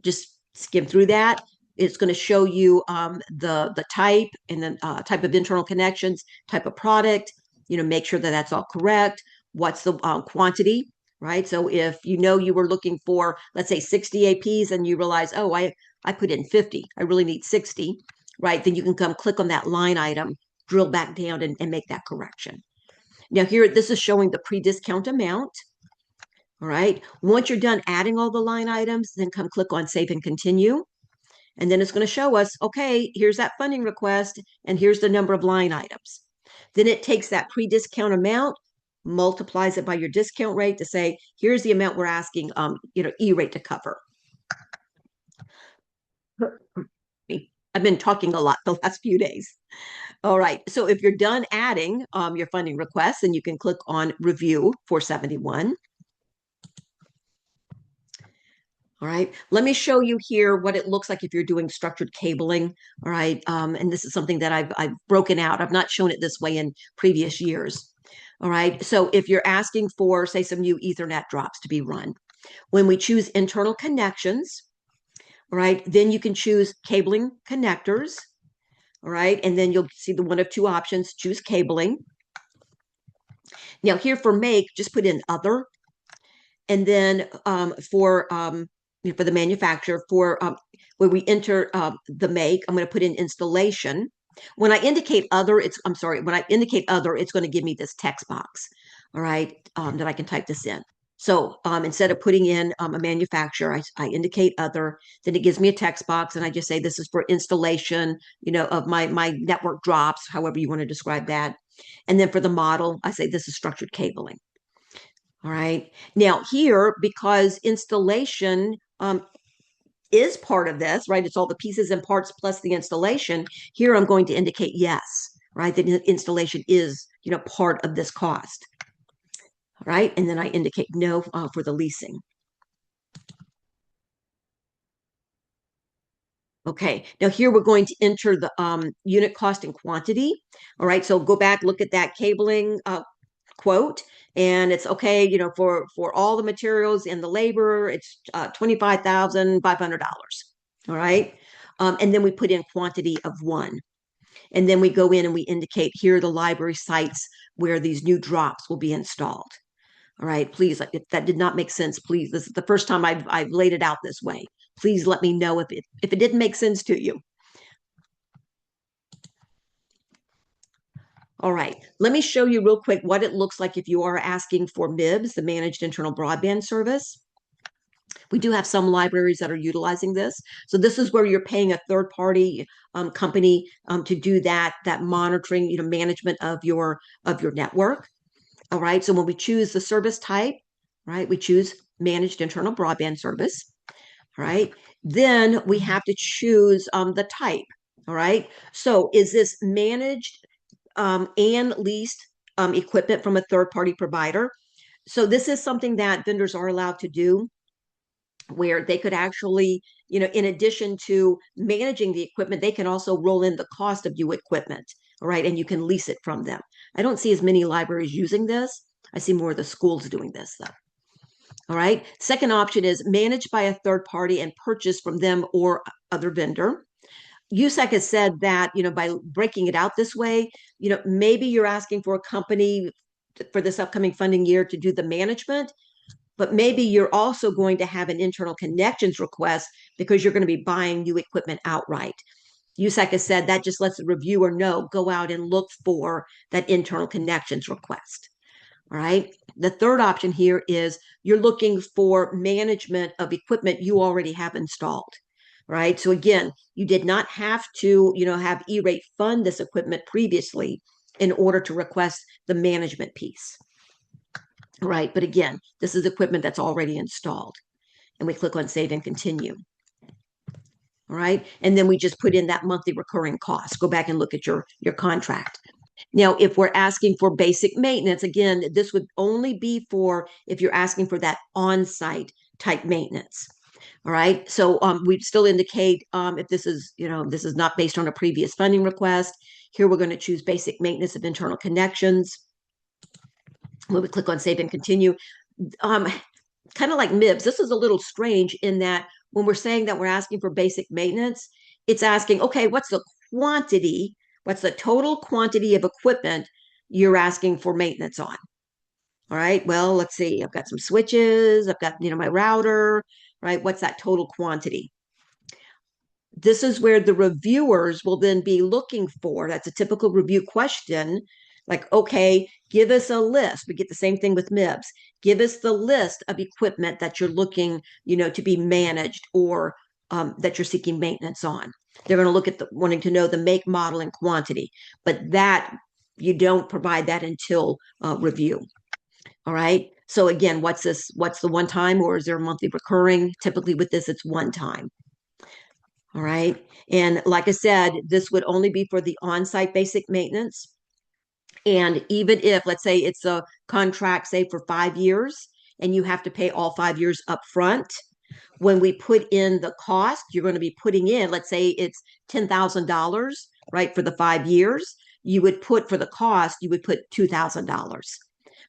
S2: just skim through that. It's going to show you the type and then type of internal connections, type of product, make sure that that's all correct. What's the quantity, right? So if you were looking for, let's say 60 APs and you realize, oh, I put in 50, I really need 60, right? Then you can come click on that line item, drill back down and make that correction. Now here, this is showing the pre-discount amount. All right. Once you're done adding all the line items, then come click on save and continue. And then it's going to show us, okay, here's that funding request, and here's the number of line items. Then it takes that pre-discount amount, multiplies it by your discount rate to say, here's the amount we're asking, E-rate to cover. I've been talking a lot the last few days. All right, so if you're done adding your funding request, then you can click on Review 471. All right, let me show you here what it looks like if you're doing structured cabling. All right, and this is something that I've broken out. I've not shown it this way in previous years. All right, so if you're asking for, say, some new Ethernet drops to be run, when we choose internal connections, all right, then you can choose cabling connectors. All right, and then you'll see the one of two options, choose cabling. Now here for make, just put in other. And then for the manufacturer, for where we enter the make, I'm going to put in installation. When I indicate other, when I indicate other, it's going to give me this text box, all right, that I can type this in. So instead of putting in a manufacturer, I indicate other, then it gives me a text box and I just say this is for installation, of my network drops, however you want to describe that. And then for the model, I say this is structured cabling. All right. Now here, because installation is part of this, right? It's all the pieces and parts plus the installation. Here I'm going to indicate yes, right? That installation is, part of this cost. All right. And then I indicate no for the leasing. Okay, now here we're going to enter the unit cost and quantity. All right, so go back, look at that cabling quote, and it's okay, for all the materials and the labor, it's $25,500. All right, and then we put in quantity of 1. And then we go in and we indicate here are the library sites where these new drops will be installed. All right, please, if that did not make sense, please, this is the first time I've laid it out this way. Please let me know if it didn't make sense to you. All right, let me show you real quick what it looks like if you are asking for MIBS, the Managed Internal Broadband Service. We do have some libraries that are utilizing this. So this is where you're paying a third-party company to do that monitoring, management of your network. All right, so when we choose the service type, right, we choose Managed Internal Broadband Service. All right, then we have to choose the type. All right, so is this managed and leased equipment from a third-party provider. So this is something that vendors are allowed to do, where they could actually, in addition to managing the equipment, they can also roll in the cost of new equipment, all right? And you can lease it from them. I don't see as many libraries using this. I see more of the schools doing this, though. All right. Second option is managed by a third party and purchased from them or other vendor. USAC has said that, by breaking it out this way, maybe you're asking for a company for this upcoming funding year to do the management, but maybe you're also going to have an internal connections request because you're going to be buying new equipment outright. USAC has said that just lets the reviewer know, go out and look for that internal connections request. All right. The third option here is you're looking for management of equipment you already have installed. Right. So again, you did not have to, have E-rate fund this equipment previously in order to request the management piece. Right. But again, this is equipment that's already installed. And we click on Save and Continue. All right. And then we just put in that monthly recurring cost. Go back and look at your contract. Now, if we're asking for basic maintenance, again, this would only be for if you're asking for that on-site type maintenance. All right. So we'd still indicate if this is, this is not based on a previous funding request. Here we're going to choose basic maintenance of internal connections. When we click on Save and Continue, kind of like MIBS, this is a little strange in that when we're saying that we're asking for basic maintenance, it's asking, okay, what's the quantity? What's the total quantity of equipment you're asking for maintenance on? All right, well, let's see. I've got some switches. I've got, my router, right? What's that total quantity? This is where the reviewers will then be looking for, that's a typical review question, like, okay, give us a list. We get the same thing with MIBS. Give us the list of equipment that you're looking, to be managed or that you're seeking maintenance on. They're going to look at wanting to know the make, model, and quantity, but that you don't provide that until review. All right. So again, what's this? What's the one time, or is there a monthly recurring? Typically with this, it's one time. All right. And like I said, this would only be for the on-site basic maintenance. And even if, let's say it's a contract, say for 5 years, and you have to pay all 5 years up front, when we put in the cost, you're going to be putting in, let's say it's $10,000, right, for the 5 years, you would put for the cost, you would put $2,000,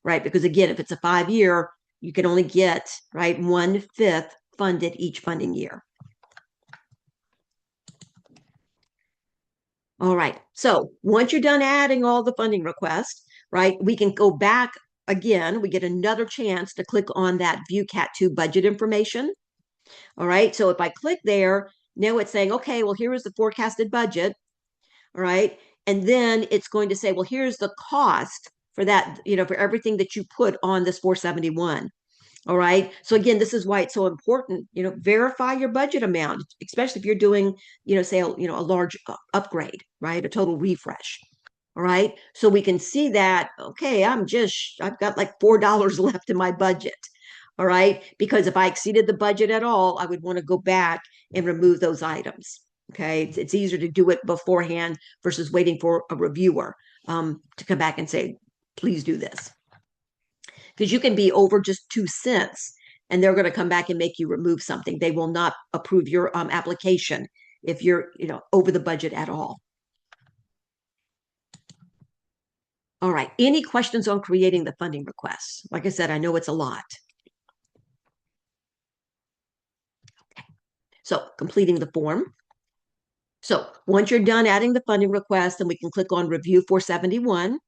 S2: right? Because again, if it's a 5-year, you can only get, right, 1/5 funded each funding year. All right. So once you're done adding all the funding requests, right, we can go back again. We get another chance to click on that View Cat 2 budget information. All right. So if I click there, now it's saying, okay, well, here is the forecasted budget. All right. And then it's going to say, well, here's the cost for that, for everything that you put on this 471. All right. So again, this is why it's so important, verify your budget amount, especially if you're doing, say, a large upgrade, right? A total refresh. All right. So we can see that, okay, I've got like $4 left in my budget. All right. Because if I exceeded the budget at all, I would want to go back and remove those items. Okay. It's easier to do it beforehand versus waiting for a reviewer to come back and say, please do this. Because you can be over just 2 cents and they're going to come back and make you remove something. They will not approve your application if you're, over the budget at all. All right. Any questions on creating the funding requests? Like I said, I know it's a lot. Okay. So completing the form. So once you're done adding the funding request, then we can click on Review 471.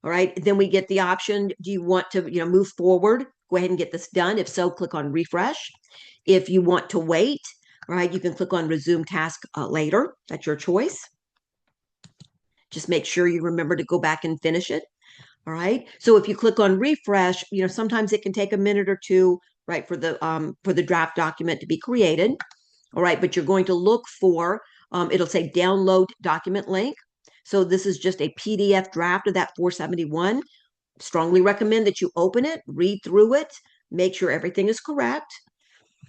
S2: All right. Then we get the option, do you want to, move forward? Go ahead and get this done. If so, click on Refresh. If you want to wait, all right, you can click on Resume Task Later. That's your choice. Just make sure you remember to go back and finish it. All right. So if you click on Refresh, sometimes it can take a minute or two, right, for the draft document to be created. All right. But you're going to look for, it'll say Download Document Link. So this is just a PDF draft of that 471. Strongly recommend that you open it, read through it, make sure everything is correct.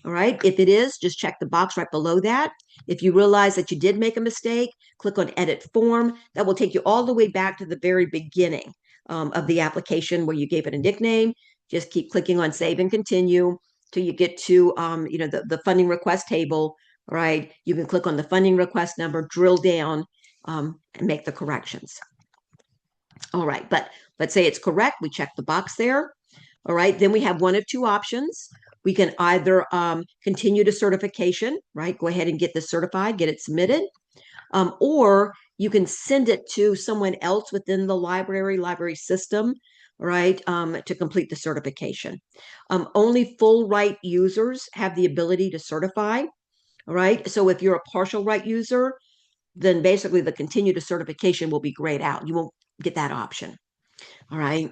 S2: All right. If it is, just check the box right below that. If you realize that you did make a mistake, click on Edit Form. That will take you all the way back to the very beginning. of the application where you gave it a nickname. Just keep clicking on save and continue till you get to the funding request table. All right, you can click on the funding request number, drill down, and make the corrections. All right, but let's say it's correct. We check the box there. All right, then we have one of two options. We can either continue to certification, right? Go ahead and get this certified, get it submitted, or you can send it to someone else within the library system, right, to complete the certification. Only full right users have the ability to certify, all right? So if you're a partial right user, then basically the continue to certification will be grayed out. You won't get that option, all right?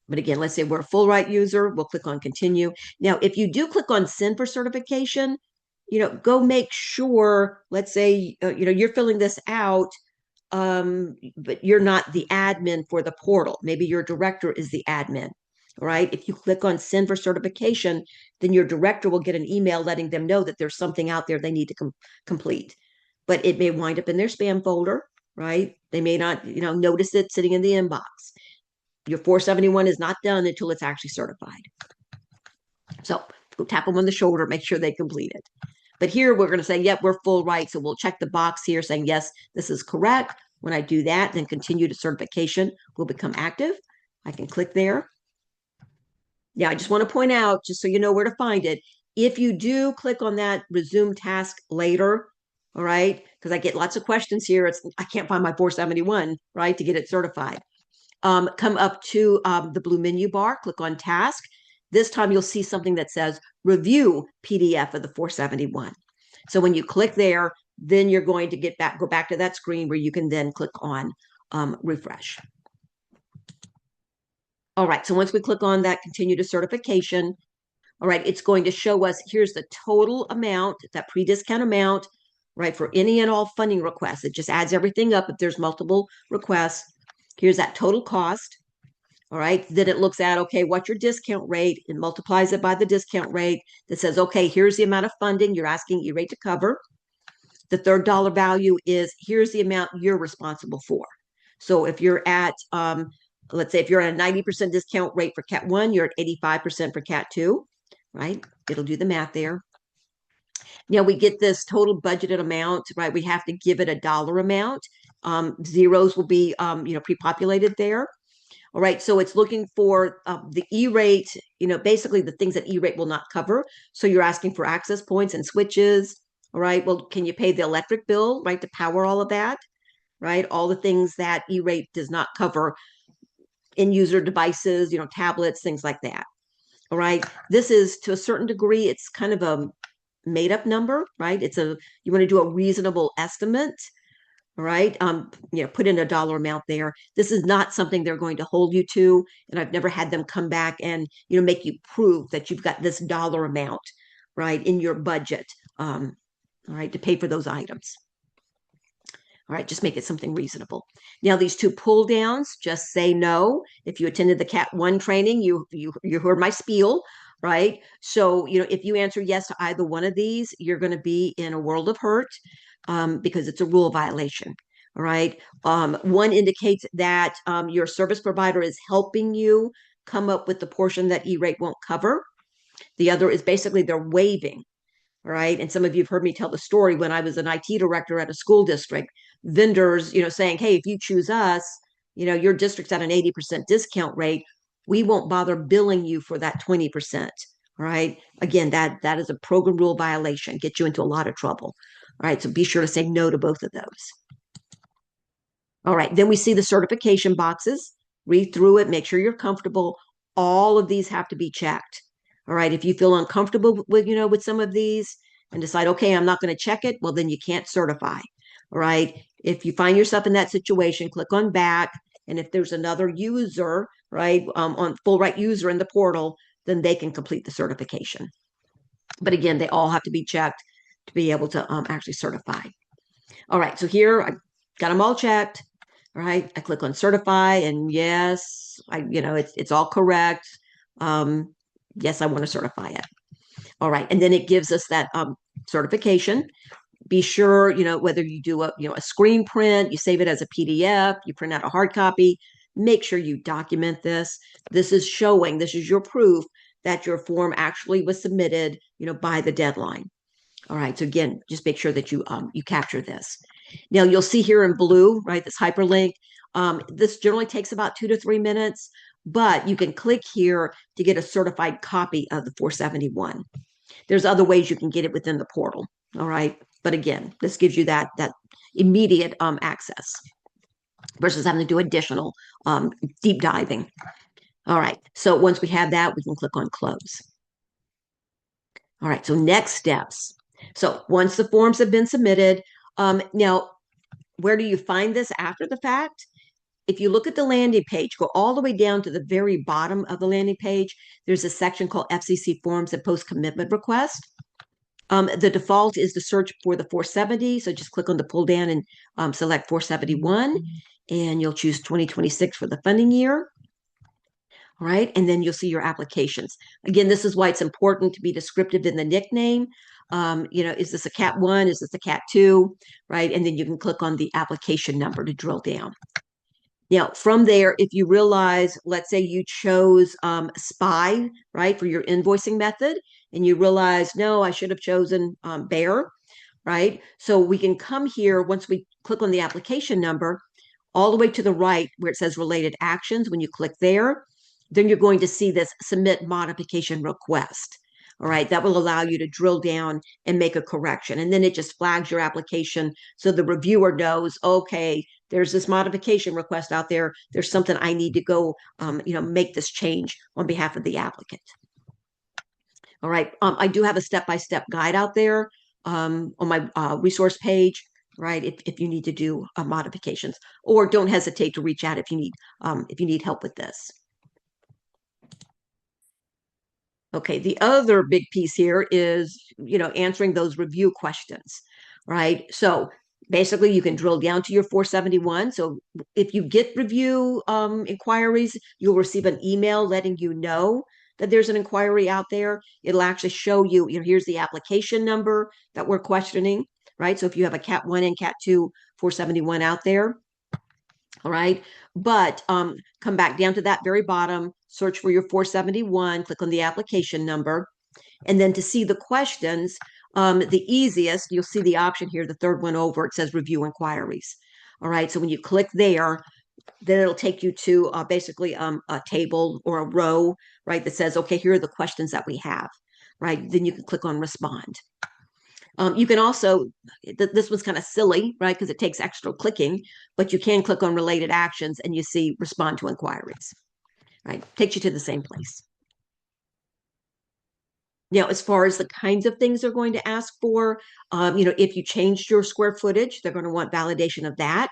S2: But again, let's say we're a full right user, we'll click on continue. Now, if you do click on send for certification, go make sure, let's say, you're filling this out, but you're not the admin for the portal. Maybe your director is the admin, all right? If you click on send for certification, then your director will get an email letting them know that there's something out there they need to complete. But it may wind up in their spam folder, right? They may not, notice it sitting in the inbox. Your 471 is not done until it's actually certified. So go tap them on the shoulder, make sure they complete it. But here we're going to say, yep, we're full right. So we'll check the box here saying, yes, this is correct. When I do that, then continue to certification will become active. I can click there. Now, I just want to point out, just so you know where to find it, if you do click on that resume task later, all right, because I get lots of questions here. I can't find my 471, right, to get it certified. Come up to the blue menu bar, click on task. This time you'll see something that says review PDF of the 471. So when you click there, then you're going to go back to that screen where you can then click on refresh. All right, so once we click on that continue to certification, all right, it's going to show us here's the total amount, that pre-discount amount, right, for any and all funding requests. It just adds everything up if there's multiple requests. Here's that total cost. All right, then it looks at, okay, what's your discount rate? It multiplies it by the discount rate that says, okay, here's the amount of funding you're asking E-rate to cover. The third dollar value is here's the amount you're responsible for. So if you're at, let's say if you're at a 90% discount rate for Cat 1, you're at 85% for Cat 2, right? It'll do the math there. Now we get this total budgeted amount, right? We have to give it a dollar amount. Zeros will be, pre-populated there. All right, so it's looking for the E-rate, basically the things that E-rate will not cover. So you're asking for access points and switches. All right, well, can you pay the electric bill, right, to power all of that, right? All the things that E-rate does not cover, in-user devices, tablets, things like that. All right, this is to a certain degree, it's kind of a made-up number, right? You want to do a reasonable estimate. All right. Put in a dollar amount there. This is not something they're going to hold you to. And I've never had them come back and, make you prove that you've got this dollar amount, right, in your budget, all right, to pay for those items. All right, just make it something reasonable. Now, these two pull downs, just say no. If you attended the Cat 1 training, you heard my spiel, right? So, if you answer yes to either one of these, you're going to be in a world of hurt. Because it's a rule violation. All right. One indicates that your service provider is helping you come up with the portion that E-rate won't cover. The other is basically they're waiving. All right. And some of you have heard me tell the story when I was an IT director at a school district, vendors, saying, hey, if you choose us, your district's at an 80% discount rate. We won't bother billing you for that 20%. All right. Again, that is a program rule violation, get you into a lot of trouble. All right, so be sure to say no to both of those. All right, then we see the certification boxes. Read through it, make sure you're comfortable. All of these have to be checked. All right, if you feel uncomfortable with some of these and decide, okay, I'm not going to check it, well, then you can't certify. All right, if you find yourself in that situation, click on back. And if there's another user, right, on full right user in the portal, then they can complete the certification. But again, they all have to be checked to be able to actually certify. All right, so here I got them all checked. All right, I click on certify, and yes, it's all correct. Yes, I want to certify it. All right, and then it gives us that certification. Be sure, whether you do a screen print, you save it as a PDF, you print out a hard copy, make sure you document this. This is showing, this is your proof that your form actually was submitted, by the deadline. All right, so again, just make sure that you capture this. Now you'll see here in blue, right, this hyperlink. This generally takes about 2 to 3 minutes, but you can click here to get a certified copy of the 471. There's other ways you can get it within the portal. All right, but again, this gives you that immediate access versus having to do additional deep diving. All right, so once we have that, we can click on close. All right, so next steps. So once the forms have been submitted, now where do you find this after the fact? If you look at the landing page, go all the way down to the very bottom of the landing page, there's a section called FCC Forms and Post Commitment Request. The default is to search for the 470, so just click on the pull down and select 471, and you'll choose 2026 for the funding year. All right, and then you'll see your applications. Again, this is why it's important to be descriptive in the nickname. Is this a Cat 1? Is this a Cat 2? Right, and then you can click on the application number to drill down. Now, from there, if you realize, let's say you chose SPY, right, for your invoicing method, and you realize, no, I should have chosen BEAR, right? So we can come here, once we click on the application number, all the way to the right where it says related actions. When you click there, then you're going to see this submit modification request. All right, that will allow you to drill down and make a correction. And then it just flags your application so the reviewer knows, okay, there's this modification request out there. There's something I need to go, make this change on behalf of the applicant. All right, I do have a step-by-step guide out there on my resource page, right? If you need to do modifications, or don't hesitate to reach out if you need help with this. Okay, the other big piece here is, answering those review questions, right? So basically you can drill down to your 471. So if you get review inquiries, you'll receive an email letting you know that there's an inquiry out there. It'll actually show you, here's the application number that we're questioning, right? So if you have a Cat 1 and Cat 2 471 out there, all right, but come back down to that very bottom, search for your 471, click on the application number, and then to see the questions, the easiest, you'll see the option here, the third one over, it says review inquiries. All right, so when you click there, then it'll take you to basically a table or a row, right, that says, okay, here are the questions that we have, right? Then you can click on respond. You can also, this was kind of silly, right, because it takes extra clicking, but you can click on related actions and you see respond to inquiries, right? Takes you to the same place. Now, as far as the kinds of things they're going to ask for, if you changed your square footage, they're going to want validation of that.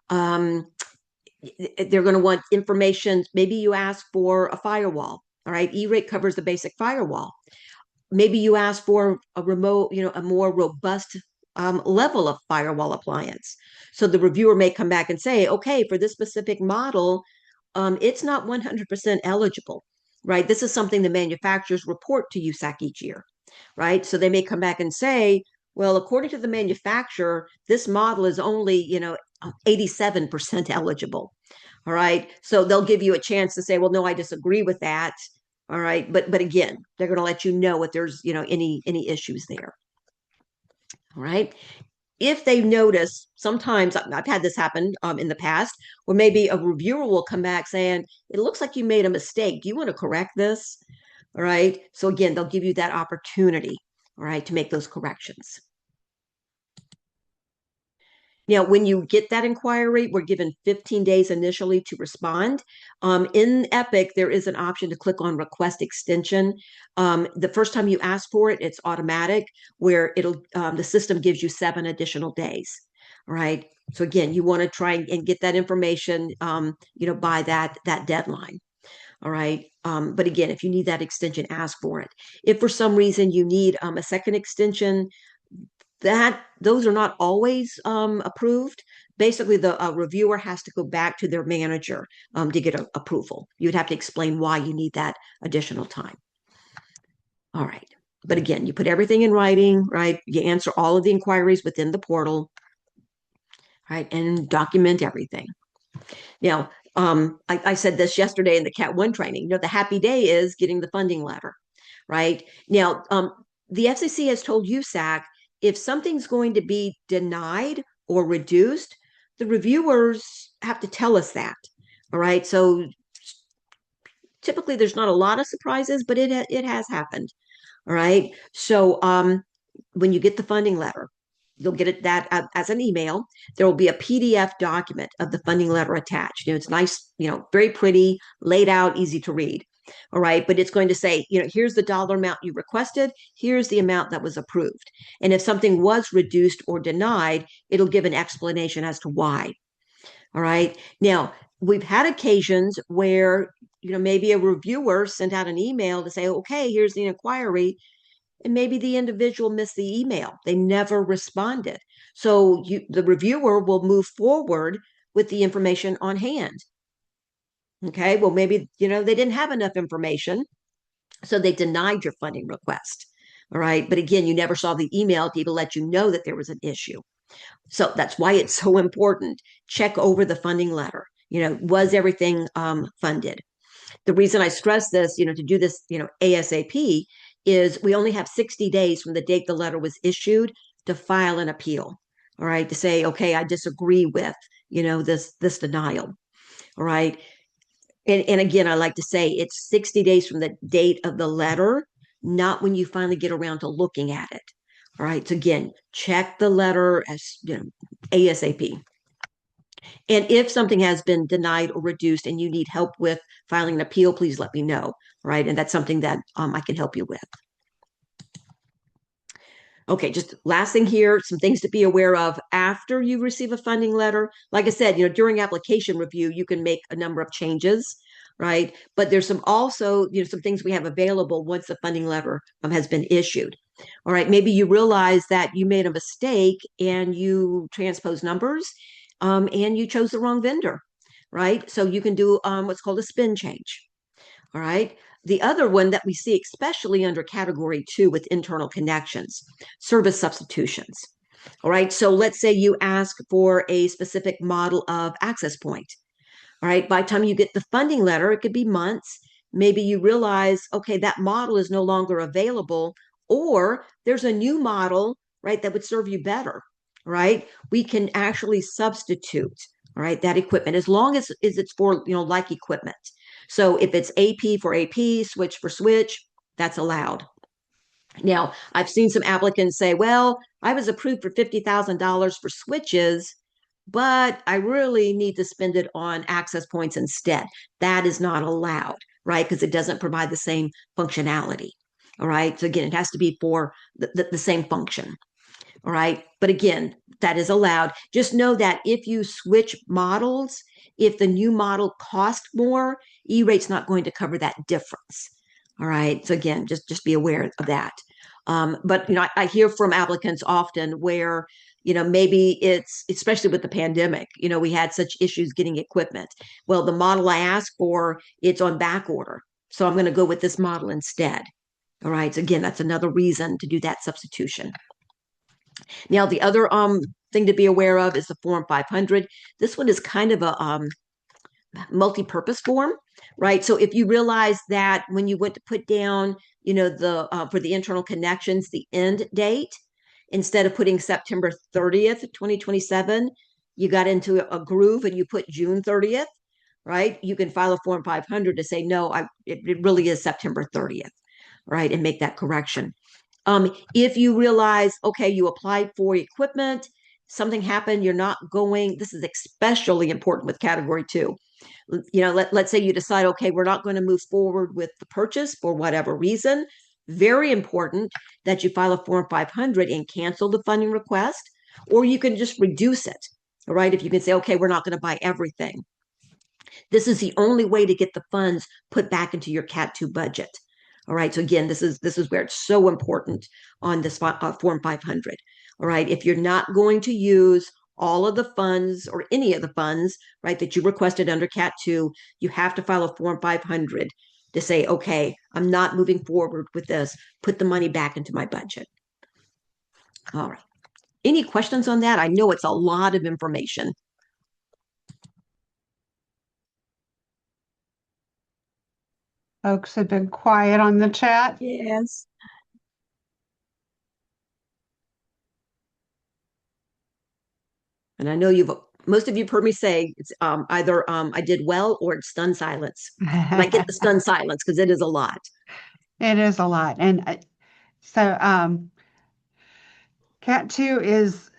S2: They're going to want information. Maybe you ask for a firewall. All right, E-rate covers the basic firewall. Maybe you ask for a remote, a more robust level of firewall appliance. So the reviewer may come back and say, okay, for this specific model, it's not 100% eligible, right? This is something the manufacturers report to USAC each year, right? So they may come back and say, well, according to the manufacturer, this model is only, 87% eligible. All right. So they'll give you a chance to say, well, no, I disagree with that. All right. But again, they're going to let you know if there's, any issues there. All right. If they notice, sometimes I've had this happen in the past, where maybe a reviewer will come back saying, it looks like you made a mistake. Do you want to correct this? All right. So again, they'll give you that opportunity, all right, to make those corrections. Now, when you get that inquiry, we're given 15 days initially to respond. In Epic, there is an option to click on request extension. The first time you ask for it, it's automatic, where the system gives you 7 additional days. All right. So again, you want to try and get that information, by that deadline. All right. But again, if you need that extension, ask for it. If for some reason you need a second extension, those are not always approved. Basically, the reviewer has to go back to their manager to get approval. You'd have to explain why you need that additional time. All right. But again, you put everything in writing, right? You answer all of the inquiries within the portal, right? And document everything. Now, I said this yesterday in the Cat 1 training. You know, the happy day is getting the funding letter, right? Now, the FCC has told USAC if something's going to be denied or reduced, the reviewers have to tell us that. All right. So typically there's not a lot of surprises, but it has happened. All right. So when you get the funding letter, you'll get it that as an email. There will be a PDF document of the funding letter attached. You know, it's nice, you know, very pretty, laid out, easy to read. All right. But it's going to say, you know, here's the dollar amount you requested. Here's the amount that was approved. And if something was reduced or denied, it'll give an explanation as to why. All right. Now, we've had occasions where, you know, maybe a reviewer sent out an email to say, okay, here's the inquiry. And maybe the individual missed the email. They never responded. So the reviewer will move forward with the information on hand. Okay. Well, maybe, you know, they didn't have enough information. So they denied your funding request. All right. But again, you never saw the email to even let you know that there was an issue. So that's why it's so important. Check over the funding letter. You know, was everything funded? The reason I stress this, you know, to do this, you know, ASAP is we only have 60 days from the date the letter was issued to file an appeal. All right, to say, okay, I disagree with, you know, this denial. All right. And again, I like to say it's 60 days from the date of the letter, not when you finally get around to looking at it. All right. So again, check the letter as, you know, ASAP. And if something has been denied or reduced and you need help with filing an appeal, please let me know. Right. And that's something that I can help you with. Okay, just last thing here, some things to be aware of after you receive a funding letter. Like I said, you know, during application review, you can make a number of changes, right? But there's some also, you know, some things we have available once the funding letter has been issued. All right, maybe you realize that you made a mistake and you transposed numbers and you chose the wrong vendor, right? So you can do what's called a spin change. All right. The other one that we see, especially under category 2 with internal connections, service substitutions. All right. So let's say you ask for a specific model of access point. All right. By the time you get the funding letter, it could be months. Maybe you realize, okay, that model is no longer available, or there's a new model, right, that would serve you better. Right. We can actually substitute, all right, that equipment as long as it's for, you know, like equipment. So if it's AP for AP, switch for switch, that's allowed. Now, I've seen some applicants say, well, I was approved for $50,000 for switches, but I really need to spend it on access points instead. That is not allowed, right? Because it doesn't provide the same functionality. All right. So again, it has to be for the same function. All right. But again, that is allowed. Just know that if you switch models, if the new model costs more, E-rate's not going to cover that difference. All right. So again, just be aware of that. But you know, I hear from applicants often where, you know, maybe it's especially with the pandemic, you know, we had such issues getting equipment. Well, the model I asked for, it's on back order. So I'm going to go with this model instead. All right. So again, that's another reason to do that substitution. Now, the other thing to be aware of is the Form 500. This one is kind of a multi-purpose form, right? So if you realize that when you went to put down, you know, the for the internal connections, the end date, instead of putting September 30th, 2027, you got into a groove and you put June 30th, right? You can file a Form 500 to say, no, it really is September 30th, right? And make that correction. If you realize, okay, you applied for equipment, something happened, you're not going, this is especially important with category 2. You know, let's say you decide, okay, we're not going to move forward with the purchase for whatever reason. Very important that you file a Form 500 and cancel the funding request, or you can just reduce it. All right. If you can say, okay, we're not going to buy everything. This is the only way to get the funds put back into your Cat 2 budget. All right. So again, this is where it's so important on this Form 500. All right. If you're not going to use all of the funds or any of the funds, right, that you requested under Cat 2, you have to file a Form 500 to say, okay, I'm not moving forward with this. Put the money back into my budget. All right. Any questions on that? I know it's a lot of information.
S1: Folks have been quiet on the chat.
S2: Yes. And I know most of you've heard me say it's either I did well or it's stunned silence. And I get the stunned silence because it is a lot.
S1: It is a lot. And so Cat 2 is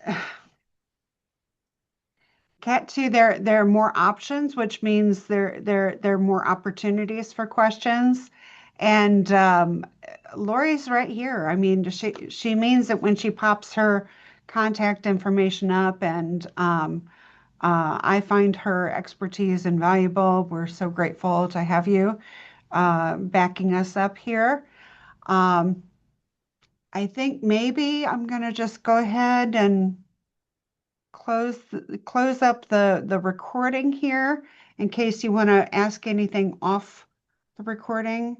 S1: Cat 2, there are more options, which means there are more opportunities for questions. And Lori's right here. I mean, she means that when she pops her contact information up, and I find her expertise invaluable. We're so grateful to have you backing us up here. Um, I think maybe I'm going to just go ahead and close up the recording here in case you want to ask anything off the recording.